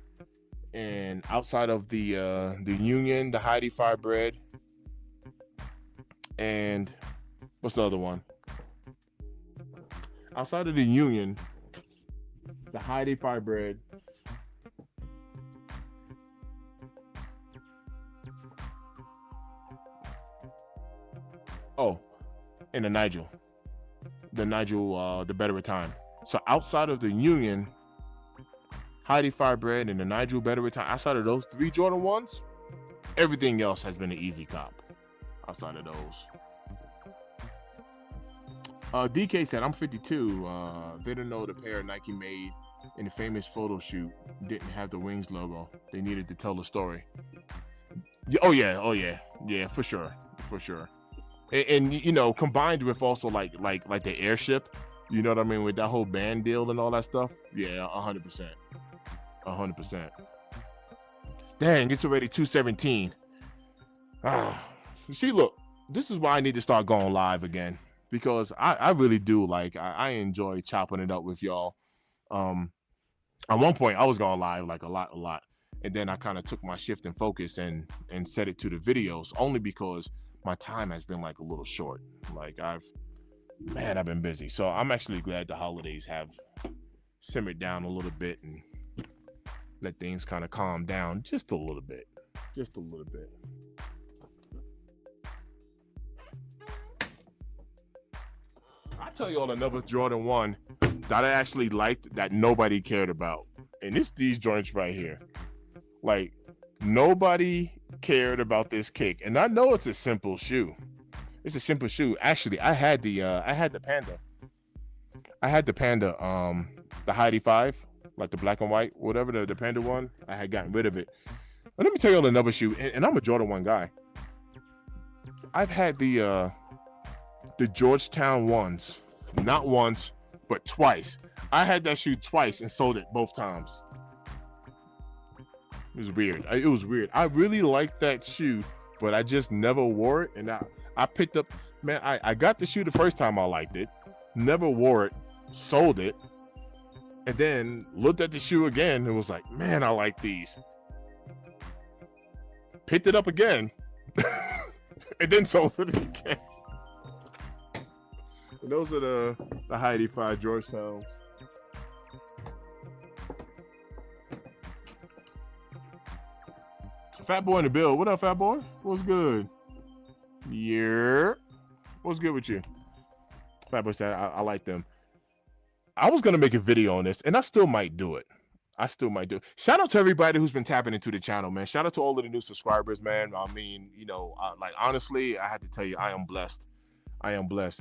And outside of the Union, the Heidi Fire bread, and what's the other one? Outside of the Union, the Heidi Fire bread. Oh, and the Nigel, the Better with Time. So outside of the Union, Heidi Fire bread, and the Nigel Better with Time, outside of those 3 Jordan ones, everything else has been an easy cop. Outside of those, DK said, "I'm 52. They don't know the pair Nike made in the famous photo shoot didn't have the Wings logo. They needed to tell the story." Oh yeah, for sure. And you know, combined with also like the airship, you know what I mean, with that whole band deal and all that stuff. Yeah, 100%. Dang, it's already 2:17. See, look, this is why I need to start going live again, because I really do I enjoy chopping it up with y'all. At one point I was going live like a lot, and then I kind of took my shift in focus and set it to the videos, only because my time has been like a little short. Like I've been busy, so I'm actually glad the holidays have simmered down a little bit and let things kind of calm down just a little bit. I tell you all another Jordan 1 that I actually liked that nobody cared about. And it's these joints right here. Like, nobody cared about this kick. And I know it's a simple shoe. Actually, I had the Panda. The Heidi 5, like the black and white, whatever, the Panda one. I had gotten rid of it. But let me tell you all another shoe, and I'm a Jordan 1 guy. I've had the Georgetown ones, not once, but twice. I had that shoe twice and sold it both times. It was weird. I really liked that shoe, but I just never wore it. And I picked up, man, I got the shoe the first time I liked it, never wore it, sold it, and then looked at the shoe again and was like, man, I like these. Picked it up again, and then sold it again. And those are the Heidi 5 Georgetown. Fat Boy in the bill. What up, Fat Boy? What's good? Yeah. What's good with you? Fat Boy said, I like them. I was going to make a video on this, and I still might do it. Shout out to everybody who's been tapping into the channel, man. Shout out to all of the new subscribers, man. I mean, you know, like, honestly, I have to tell you, I am blessed,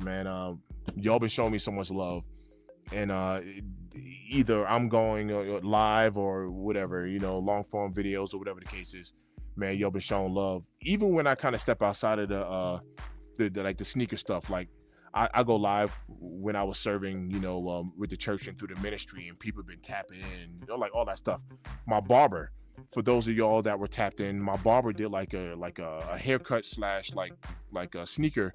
man. Y'all been showing me so much love. And either I'm going live or whatever, you know, long form videos or whatever the case is, man, y'all been showing love. Even when I kind of step outside of the sneaker stuff, like I go live when I was serving, you know, with the church and through the ministry, and people been tapping in, you know, like all that stuff. My barber, for those of y'all that were tapped in, my barber did like a haircut / like a sneaker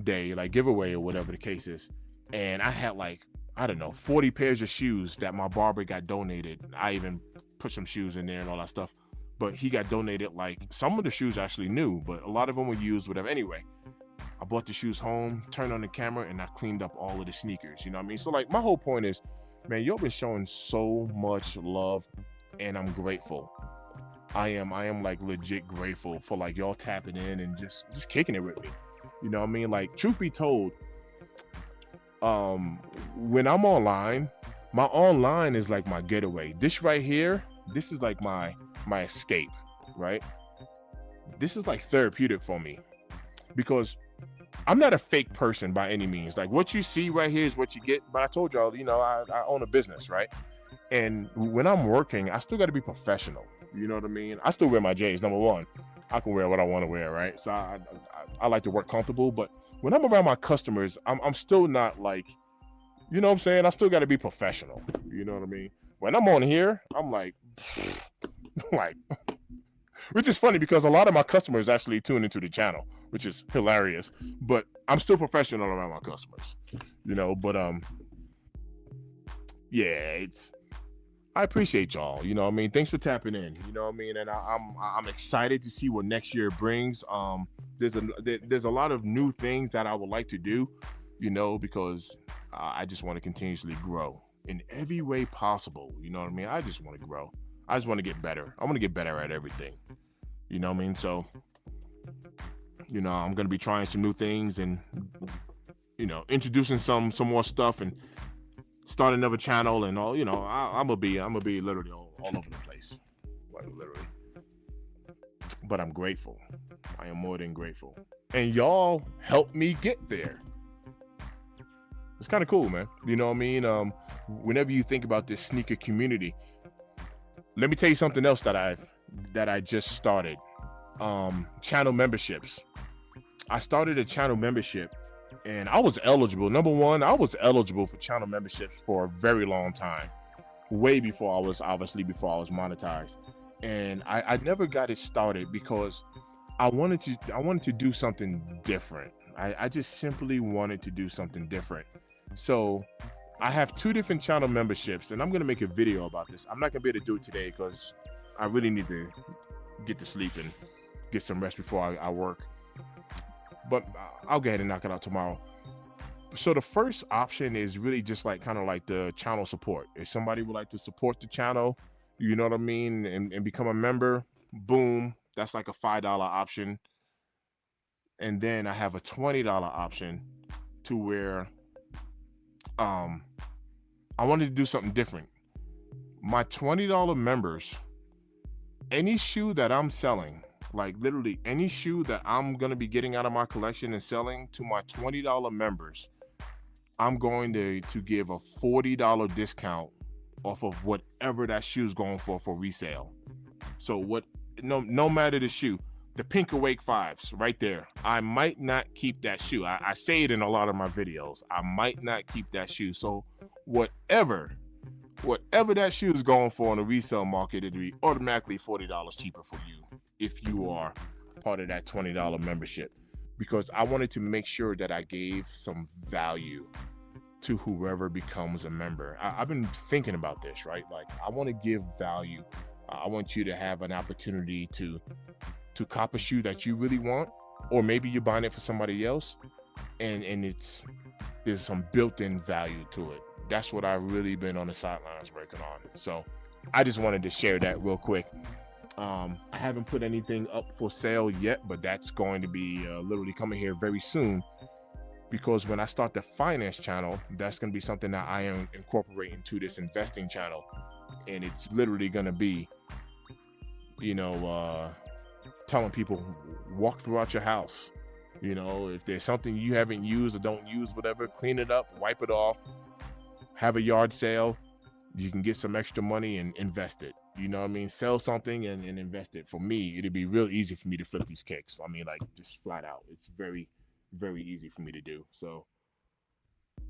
day, like giveaway or whatever the case is. And I had like, I don't know, 40 pairs of shoes that my barber got donated. I even put some shoes in there and all that stuff, but he got donated. Like, some of the shoes actually new, but a lot of them were used, whatever. Anyway, I brought the shoes home, turned on the camera, and I cleaned up all of the sneakers. You know what I mean? So like, my whole point is, man, y'all been showing so much love, and I'm grateful. I am like legit grateful for like y'all tapping in and just kicking it with me. You know what I mean? Like, truth be told, when I'm online, my online is like my getaway. This right here, this is like my escape, right? This is like therapeutic for me, because I'm not a fake person by any means. Like, what you see right here is what you get. But I told y'all, you know, I own a business, right? And when I'm working, I still got to be professional. You know what I mean? I still wear my J's. Number one, I can wear what I want to wear, right? So I like to work comfortable. But when I'm around my customers, I'm still not like, you know what I'm saying? I still got to be professional. You know what I mean? When I'm on here, I'm like, like, which is funny because a lot of my customers actually tune into the channel, which is hilarious. But I'm still professional around my customers, you know. But yeah, I appreciate y'all. You know what I mean? Thanks for tapping in. You know what I mean? And I'm excited to see what next year brings. There's a lot of new things that I would like to do, you know, because I just want to continuously grow in every way possible. You know what I mean? I just want to grow. I just want to get better. I want to get better at everything. You know what I mean? So, you know, I'm gonna be trying some new things and, you know, introducing some more stuff and start another channel and all. You know, I'm gonna be literally all over the place, like literally. But I'm grateful. I am more than grateful, and y'all helped me get there. It's kind of cool, man. You know what I mean? Whenever you think about this sneaker community, let me tell you something else that I just started. Channel memberships. I started a channel membership, and I was eligible. Number one, I was eligible for channel memberships for a very long time, way before I was monetized, and I never got it started because I wanted to do something different. I just simply wanted to do something different. So I have 2 different channel memberships, and I'm gonna make a video about this. I'm not gonna be able to do it today because I really need to get to sleep and get some rest before I work. But I'll go ahead and knock it out tomorrow. So the first option is really just like kind of like the channel support. If somebody would like to support the channel, you know what I mean, and become a member, boom, that's like a $5 option. And then I have a $20 option to where I wanted to do something different. My $20 members, any shoe that I'm selling, like literally any shoe that I'm going to be getting out of my collection and selling to my $20 members, I'm going to give a $40 discount off of whatever that shoe is going for resale. So no matter the shoe, the Pink Awake 5s right there, I might not keep that shoe. I say it in a lot of my videos. I might not keep that shoe. So whatever that shoe is going for on the resale market, it'll be automatically $40 cheaper for you if you are part of that $20 membership, because I wanted to make sure that I gave some value to whoever becomes a member. I've been thinking about this, right? Like, I want to give value. I want you to have an opportunity to cop a shoe that you really want, or maybe you're buying it for somebody else, and there's some built-in value to it. That's what I've really been on the sidelines working on. So I just wanted to share that real quick. I haven't put anything up for sale yet, but that's going to be literally coming here very soon, because when I start the finance channel, that's going to be something that I am incorporating to this investing channel. And it's literally going to be, you know, telling people, walk throughout your house. You know, if there's something you haven't used or don't use, whatever, clean it up, wipe it off, have a yard sale. You can get some extra money and invest it. You know what I mean? Sell something and invest it. For me, it'd be real easy for me to flip these kicks. I mean, like, just flat out. It's very, very easy for me to do. So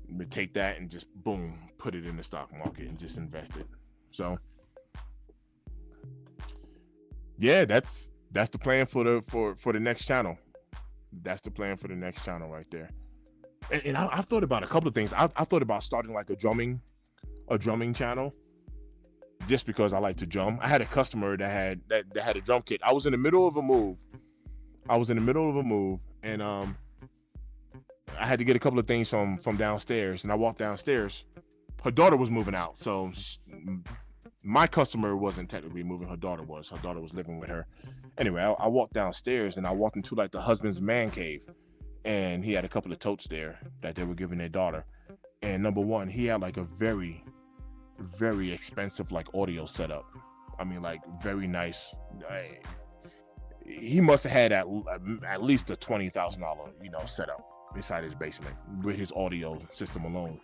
I'm gonna take that and just boom, put it in the stock market and just invest it. So yeah, that's the plan for the next channel. That's the plan for the next channel right there. And I've thought about a couple of things. I thought about starting like a drumming channel, just because I like to drum. I had a customer that had a drum kit. I was in the middle of a move, and I had to get a couple of things from downstairs, and I walked downstairs. Her daughter was moving out, so my customer wasn't technically moving. Her daughter was living with her. Anyway, I walked downstairs, and I walked into like the husband's man cave, and he had a couple of totes there that they were giving their daughter. And number one, he had like a very, very expensive like audio setup. I mean, like, very nice. He must have had at least a $20,000, you know, setup inside his basement with his audio system alone.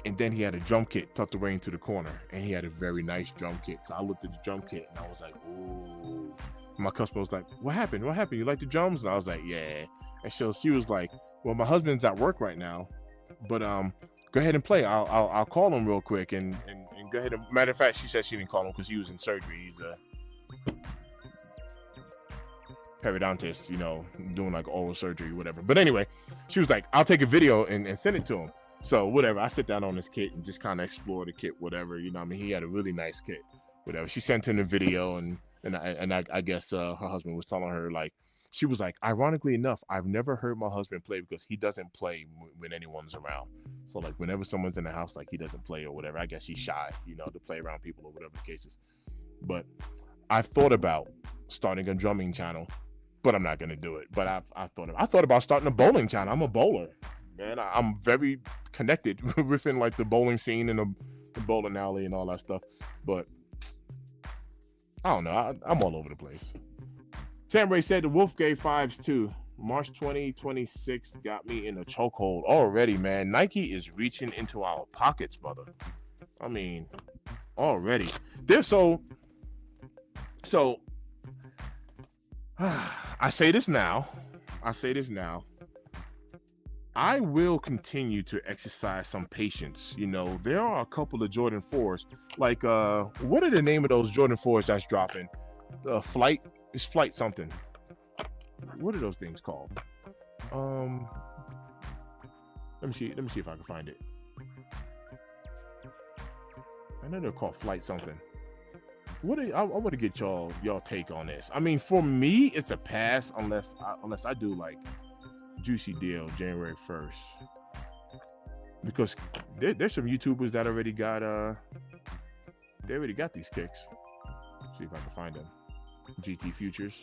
And then he had a drum kit tucked away into the corner, and he had a very nice drum kit. So I looked at the drum kit and I was like, ooh. My customer was like, what happened? You like the drums? And I was like, yeah. And so she was like, well, my husband's at work right now, but go ahead and play. I'll call him real quick and go ahead. And matter of fact, she said she didn't call him because he was in surgery. He's a periodontist, you know, doing like oral surgery, whatever. But anyway, she was like, I'll take a video and send it to him. So whatever, I sit down on this kit and just kind of explore the kit, whatever. You know what I mean? He had a really nice kit, whatever. She sent him the video, and I guess her husband was telling her, like, she was like, ironically enough, I've never heard my husband play because he doesn't play when anyone's around. So like whenever someone's in the house, like he doesn't play or whatever. I guess he's shy, you know, to play around people or whatever the case is. But I've thought about starting a drumming channel, but I'm not gonna do it. But I thought about starting a bowling channel. I'm a bowler, man. I'm very connected within like the bowling scene and the bowling alley and all that stuff. But I don't know. I'm all over the place. Sam Ray said the Wolf gave fives too. March 2026 got me in a chokehold already, man. Nike is reaching into our pockets, brother. I mean, already. They're so I say this now. I will continue to exercise some patience. You know, there are a couple of Jordan 4s. Like, what are the name of those Jordan 4s that's dropping? Flight? It's Flight something. What are those things called? Let me see if I can find it. I know they're called Flight something. I want to get y'all take on this. I mean, for me, it's a pass unless I do like Juicy Deal January 1st, because there's some YouTubers that already got these kicks. See if I can find them. GT Futures.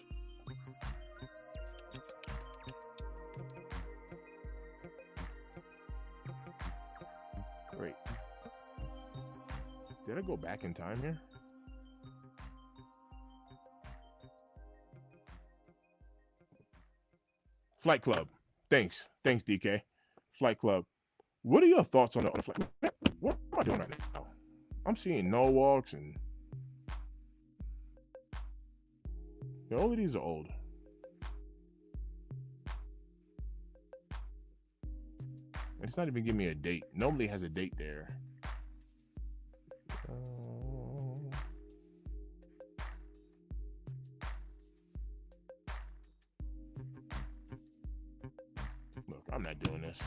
Wait, did I go back in time here? Flight Club. Thanks, DK. Flight Club. What are your thoughts on the flight? What am I doing right now? I'm seeing no walks and all of these are old. It's not even giving me a date. Normally it has a date there. Look, I'm not doing this.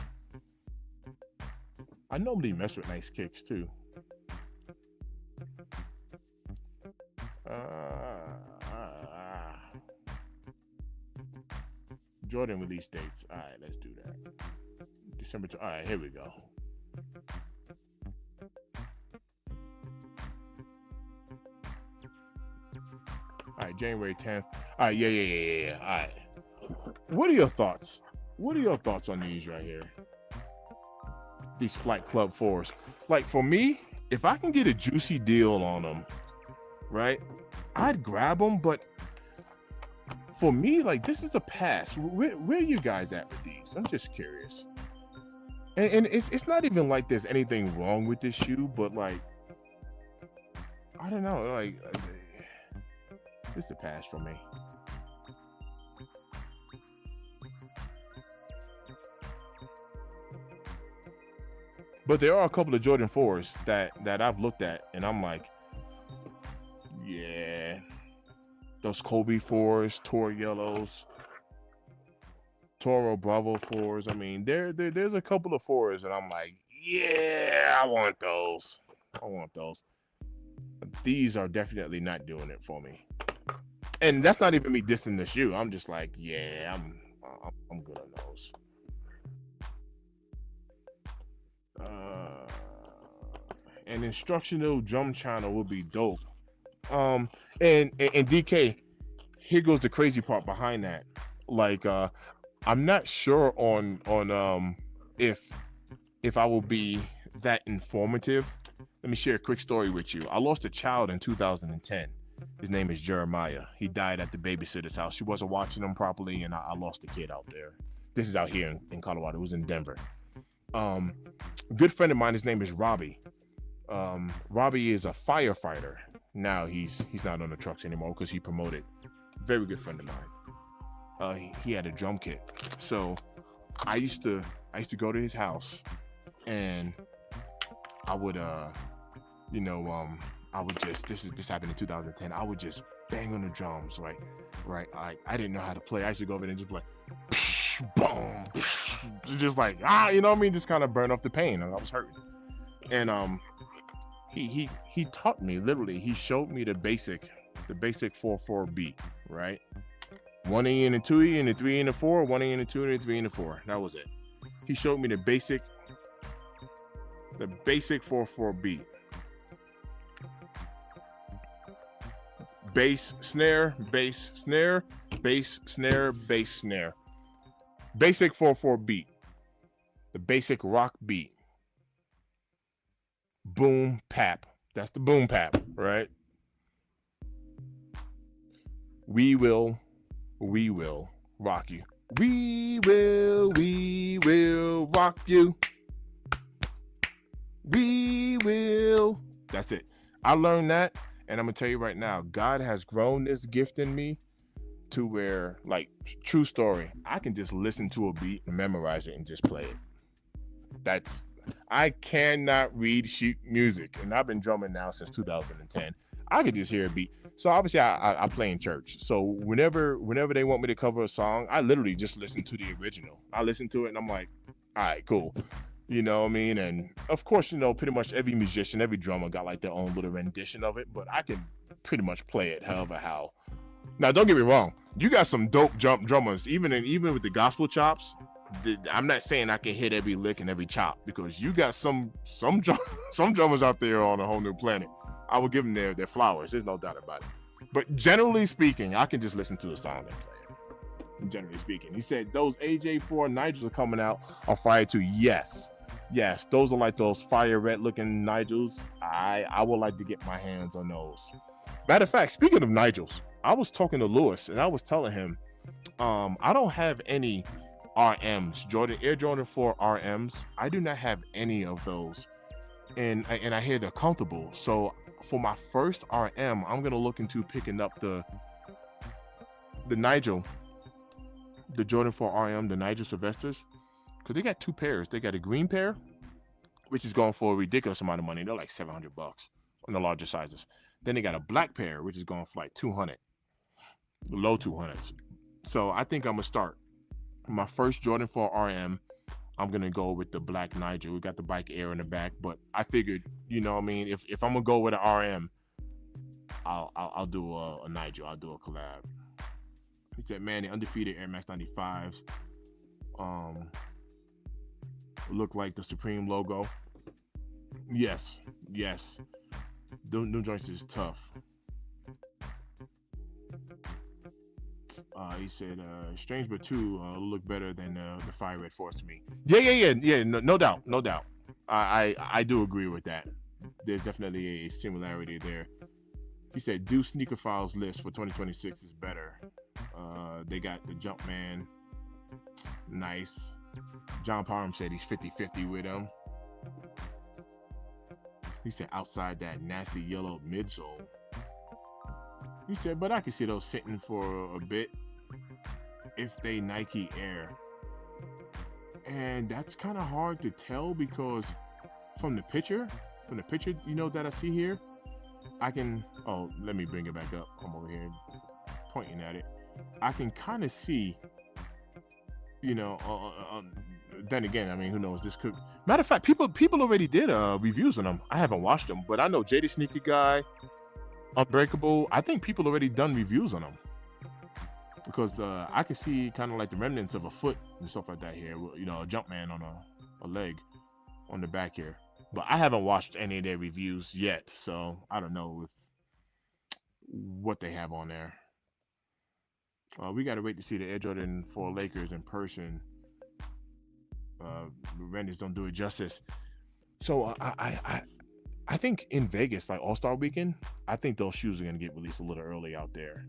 I normally mess with nice kicks too. Jordan release dates. All right, let's do that. December. All right, here we go. All right, January 10th. All right, yeah. All right. What are your thoughts? What are your thoughts on these right here? These Flight Club 4s. Like for me, if I can get a juicy deal on them, right, I'd grab them. But for me, like, this is a pass. Where are you guys at with these? I'm just curious. And it's not even like there's anything wrong with this shoe, but like, I don't know, like it's a pass for me. But there are a couple of Jordan 4s that I've looked at, and I'm like, yeah, those Kobe 4s, Toro Yellows, Toro Bravo 4s. I mean, there's a couple of 4s, and I'm like, yeah, I want those. But these are definitely not doing it for me. And that's not even me dissing the shoe. I'm just like, yeah, I'm good on those. An instructional drum channel would be dope. And DK, here goes the crazy part behind that. Like, I'm not sure on if I will be that informative. Let me share a quick story with you. I lost a child in 2010. His name is Jeremiah. He died at the babysitter's house. She wasn't watching him properly, and I lost the kid out there. This is out here in Colorado. It was in Denver. Good friend of mine, his name is Robbie. Robbie is a firefighter. Now he's not on the trucks anymore because he promoted. Very good friend of mine. He had a drum kit. So I used to go to his house, and I would I would just, this happened in 2010. I would just bang on the drums, right? I didn't know how to play. I used to go over there and just be like, boom, just like, you know what I mean? Just kind of burn off the pain. I was hurting. And he taught me, literally, he showed me the basic 4/4 beat, right? 1 E and a 2 E and a 3 E and a 4, 1 E and a 2 and a 3 and a 4. That was it. He showed me the basic 4/4 beat. Bass, snare, bass, snare, bass, snare, bass, snare. Basic 4/4 beat. The basic rock beat. Boom, pap. That's the boom, pap, right? We will rock you. We will rock you. We will. That's it. I learned that, and I'm gonna tell you right now, God has grown this gift in me to where, like, true story, I can just listen to a beat and memorize it and just play it. I cannot read sheet music, and I've been drumming now since 2010. I could just hear a beat. So obviously I play in church. So whenever they want me to cover a song, I literally just listen to the original. I listen to it and I'm like, all right, cool. You know what I mean? And of course, you know, pretty much every musician, every drummer got like their own little rendition of it, but I can pretty much play it however how. Now, don't get me wrong. You got some dope drummers, even with the gospel chops. I'm not saying I can hit every lick and every chop, because you got some drummers out there on a whole new planet. I will give them their flowers. There's no doubt about it. But generally speaking, I can just listen to a song and play it. Generally speaking, he said those AJ4 Nigels are coming out on fire too. Yes, those are like those fire red looking Nigels. I would like to get my hands on those. Matter of fact, speaking of Nigels, I was talking to Lewis and I was telling him, I don't have any RMs, Air Jordan 4 RMs. I do not have any of those, and I hear they're comfortable. So for my first RM, I'm gonna look into picking up the Nigel, the Jordan 4 RM, the Nigel Sylvesters, because they got two pairs. They got a green pair, which is going for a ridiculous amount of money. They're like $700 on the larger sizes. Then they got a black pair, which is going for like 200, low 200s. So I think I'm gonna start my first Jordan 4 RM. I'm gonna go with the black Nigel. We got the bike air in the back, but I figured, you know what I mean, if I'm gonna go with an RM, I'll do a Nigel. I'll do a collab. He said, man, the undefeated Air Max 95s look like the Supreme logo. Yes. Them joints is tough. He said, Strange but 2 look better than the Fire Red Force to me. Yeah. No doubt. I do agree with that. There's definitely a similarity there. He said, do Sneaker Files list for 2026 is better. They got the Jumpman. Nice. John Parham said he's 50-50 with him. He said, outside that nasty yellow midsole. He said, but I can see those sitting for a bit if they Nike Air. And that's kind of hard to tell, because from the picture, you know, that I see here, I can, let me bring it back up. I'm over here pointing at it. I can kind of see, you know, then again, I mean, who knows? This could, matter of fact, people already did reviews on them. I haven't watched them, but I know JD Sneaky Guy, Unbreakable, I think people already done reviews on them, because I can see kind of like the remnants of a foot and stuff like that here, you know, a Jumpman on a leg on the back here. But I haven't watched any of their reviews yet, so I don't know what they have on there. We got to wait to see the Air Jordan 4 Lakers in person. Renders don't do it justice. So I think in Vegas, like All-Star Weekend, I think those shoes are going to get released a little early out there.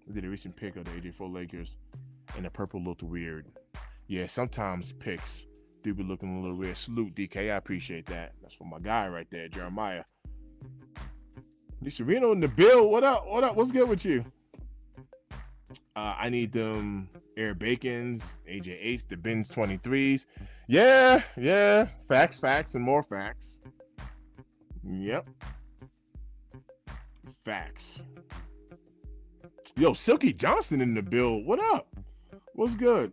We did a recent pick of the AJ4 Lakers, and the purple looked weird. Yeah, sometimes picks do be looking a little weird. Salute, DK. I appreciate that. That's for my guy right there, Jeremiah. Lisa Reno in the bill. What up? What's good with you? I need them Air Bacons, AJ8s, the Benz 23s. Yeah. Facts, and more facts. Yep. Facts. Yo, Silky Johnson in the bill. What up? What's good?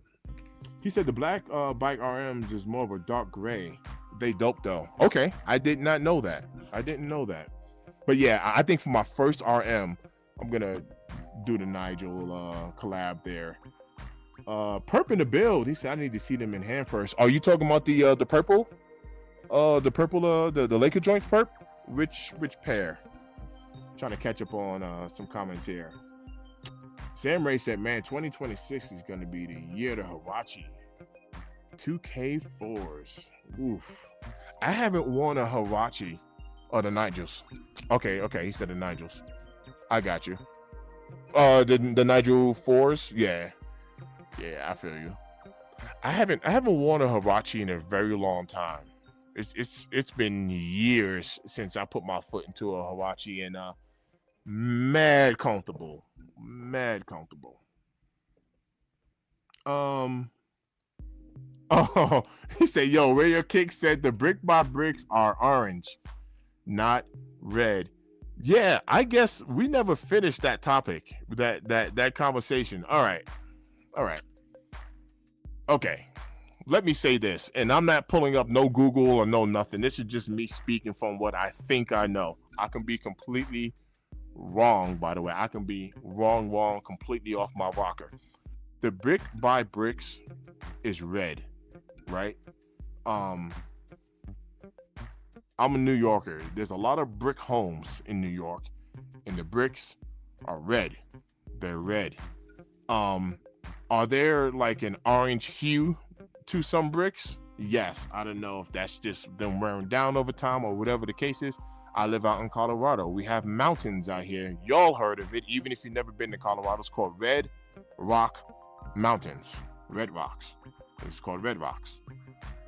He said the black bike RMs is more of a dark gray. They dope though. Okay, I did not know that. I didn't know that. But yeah, I think for my first RM, I'm gonna do the Nigel collab there. Perp in the build. He said I need to see them in hand first. Are you talking about the purple? The Laker joints perp? Which pair? Trying to catch up on some comments here. Sam Ray said, man, 2026 is going to be the year to Hiwachi. 2K4s. Oof. I haven't worn a Hiwachi or the Nigels. Okay, he said the Nigels. I got you. The Nigel 4s? Yeah, I feel you. I haven't worn a Hiwachi in a very long time. It's been years since I put my foot into a Hiwachi, and mad comfortable. Oh, he said, yo, Radio Kick said the brick by bricks are orange, not red. Yeah, I guess we never finished that topic, that conversation. All right. Okay. Let me say this, and I'm not pulling up no Google or no nothing. This is just me speaking from what I think I know. I can be completely wrong, by the way. I can be wrong, completely off my rocker. The brick by bricks is red, right? I'm a New Yorker. There's a lot of brick homes in New York, and the bricks are red. They're red. Are there like an orange hue to some bricks? Yes. I don't know if that's just them wearing down over time or whatever the case is. I live out in Colorado. We have mountains out here. Y'all heard of it, even if you've never been to Colorado. It's called Red Rock Mountains. Red Rocks. It's called Red Rocks,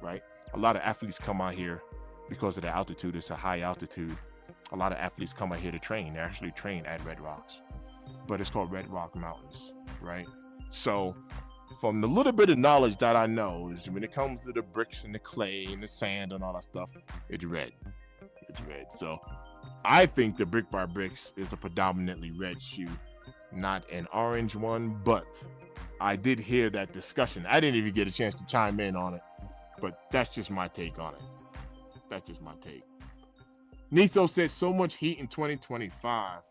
right? A lot of athletes come out here because of the altitude. It's a high altitude. A lot of athletes come out here to train. They actually train at Red Rocks, but it's called Red Rock Mountains, right? So from the little bit of knowledge that I know is when it comes to the bricks and the clay and the sand and all that stuff, it's red. It's red. So I think the brick by bricks is a predominantly red shoe, not an orange one, but I did hear that discussion. I didn't even get a chance to chime in on it, but that's just my take on it. That's just my take. Niso said so much heat in 2025.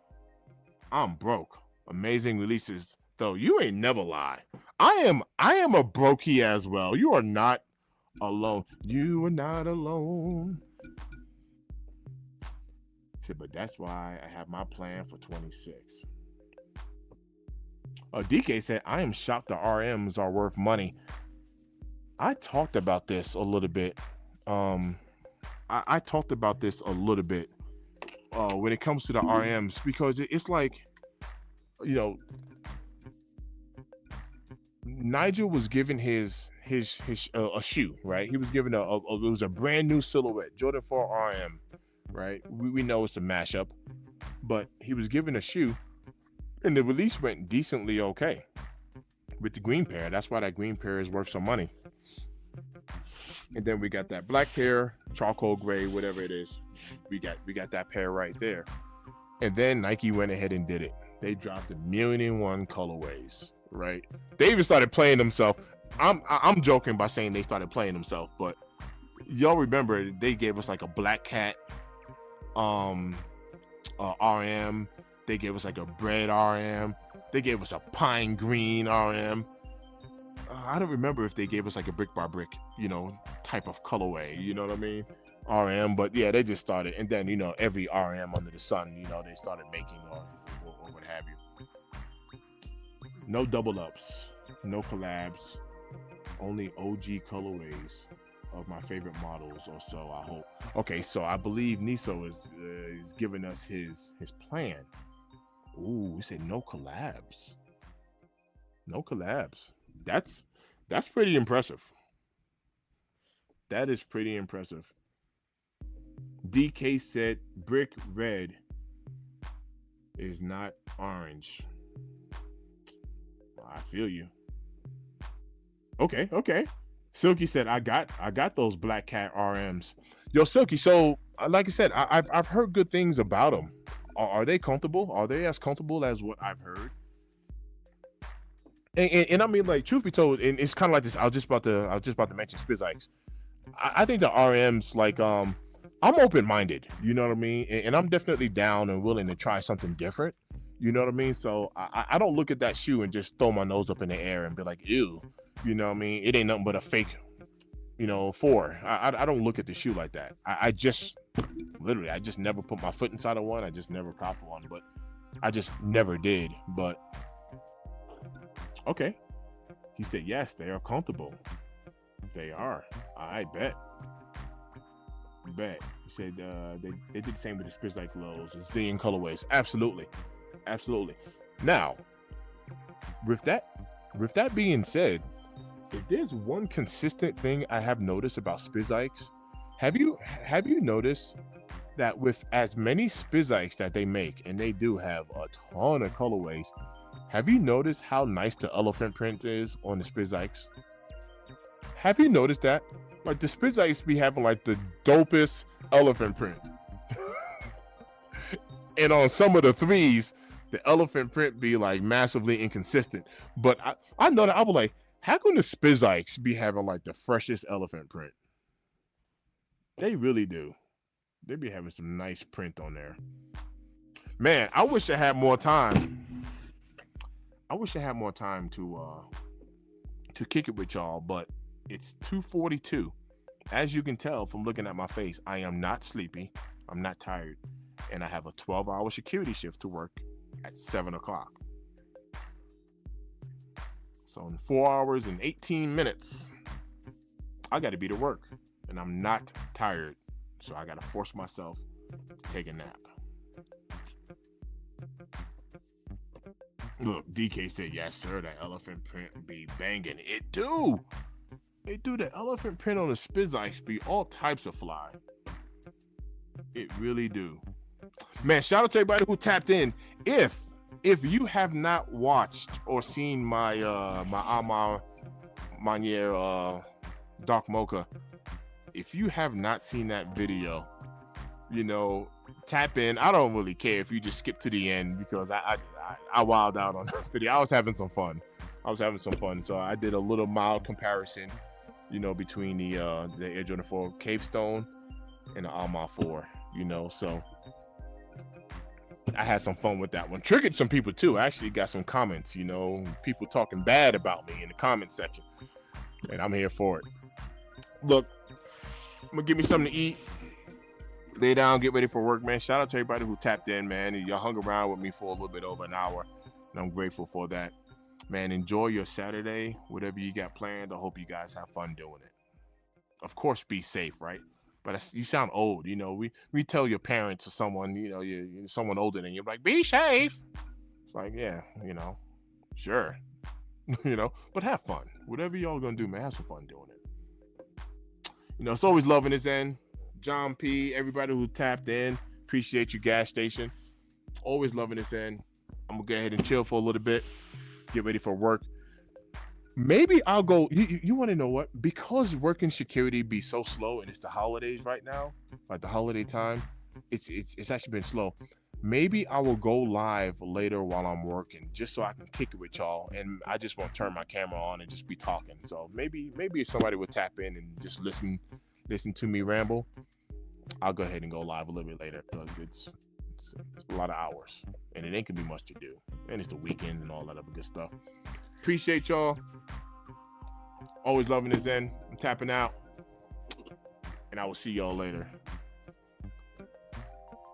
I'm broke. Amazing releases though. You ain't never lie. I am a brokey as well. You are not alone. You are not alone. But that's why I have my plan for 26. DK said, I am shocked the RMs are worth money. I talked about this a little bit. I talked about this a little bit when it comes to the RMs, because it's like, you know, Nigel was given his a shoe, right? He was given it was a brand new silhouette, Jordan 4 RM, right? We know it's a mashup, but he was given a shoe, and the release went decently okay with the green pair. That's why that green pair is worth some money. And then we got that black pair, charcoal gray, whatever it is. We got that pair right there. And then Nike went ahead and did it. They dropped 1,000,001 colorways, right? They even started playing themselves. I'm joking by saying they started playing themselves, but y'all remember they gave us like a black cat RM. They gave us like a bread RM. They gave us a pine green RM. I don't remember if they gave us like a brick by brick, type of colorway, you know what I mean? RM, but yeah, they just started. And then, every RM under the sun, they started making or what have you. No double ups, no collabs, only OG colorways of my favorite models or so, I hope. Okay, so I believe Niso is giving us his plan. Ooh, we said no collabs. No collabs. That's pretty impressive. That is pretty impressive. DK said brick red is not orange. I feel you. Okay. Silky said I got those black cat RMs. Yo, Silky. So like I said, I've heard good things about them. Are they comfortable? Are they as comfortable as what I've heard? And I mean, like, truth be told, and it's kind of like this. I was just about to mention Spizikes. I think the RMs, like, I'm open minded. You know what I mean? And I'm definitely down and willing to try something different. You know what I mean? So I don't look at that shoe and just throw my nose up in the air and be like, ew. You know what I mean? It ain't nothing but a fake, four. I don't look at the shoe like that. I just literally, I just never put my foot inside of one. I just never copped one, but I just never did. But okay. He said, yes, they are comfortable. They are. I bet. He said they did the same with the Spizike lows, zillion colorways. Absolutely. Now, with that being said, if there's one consistent thing I have noticed about Spizikes, have you noticed that with as many Spizikes that they make, and they do have a ton of colorways, have you noticed how nice the elephant print is on the Spizikes? Have you noticed that? Like, the Spizikes be having like the dopest elephant print. And on some of the threes, the elephant print be like massively inconsistent. But I know that I was like, how come the Spizikes be having like the freshest elephant print? They really do. They be having some nice print on there. Man, I wish I had more time. To kick it with y'all, but it's 2:42. As you can tell from looking at my face, I am not sleepy. I'm not tired. And I have a 12-hour security shift to work at 7 o'clock. So in 4 hours and 18 minutes, I got to be to work. And I'm not tired. So I got to force myself to take a nap. Look, DK said, yes, sir, that elephant print be banging. It do. The elephant print on the Spizikes be all types of fly. It really do. Man, shout out to everybody who tapped in. If you have not watched or seen my Alma Manier Dark Mocha, if you have not seen that video, tap in. I don't really care if you just skip to the end, because I wilded out on that video. I was having some fun. So I did a little mild comparison, between the Air Jordan 4 Cave Stone and the Alma 4, so I had some fun with that one. Triggered some people too. I actually got some comments, people talking bad about me in the comment section, and I'm here for it. Look, I'm gonna give me something to eat, lay down, get ready for work, man. Shout out to everybody who tapped in, man. Y'all hung around with me for a little bit over an hour, and I'm grateful for that. Man, enjoy your Saturday, whatever you got planned. I hope you guys have fun doing it. Of course, be safe, right? But you sound old, we tell your parents or someone, you're someone older than you, like, be safe. It's like, yeah, sure, but have fun. Whatever y'all gonna do, man, have some fun doing it. It's always love in this end. John P, everybody who tapped in, appreciate you, gas station. Always loving this end. I'm gonna go ahead and chill for a little bit, get ready for work. Maybe I'll go. You want to know what? Because working security be so slow, and it's the holidays right now, like the holiday time. It's actually been slow. Maybe I will go live later while I'm working, just so I can kick it with y'all, and I just won't turn my camera on and just be talking. So maybe if somebody would tap in and just listen to me ramble, I'll go ahead and go live a little bit later, because it's a lot of hours, and it ain't gonna be much to do, and it's the weekend and all that other good stuff. Appreciate y'all. Always loving this end. I'm tapping out, and I will see y'all later.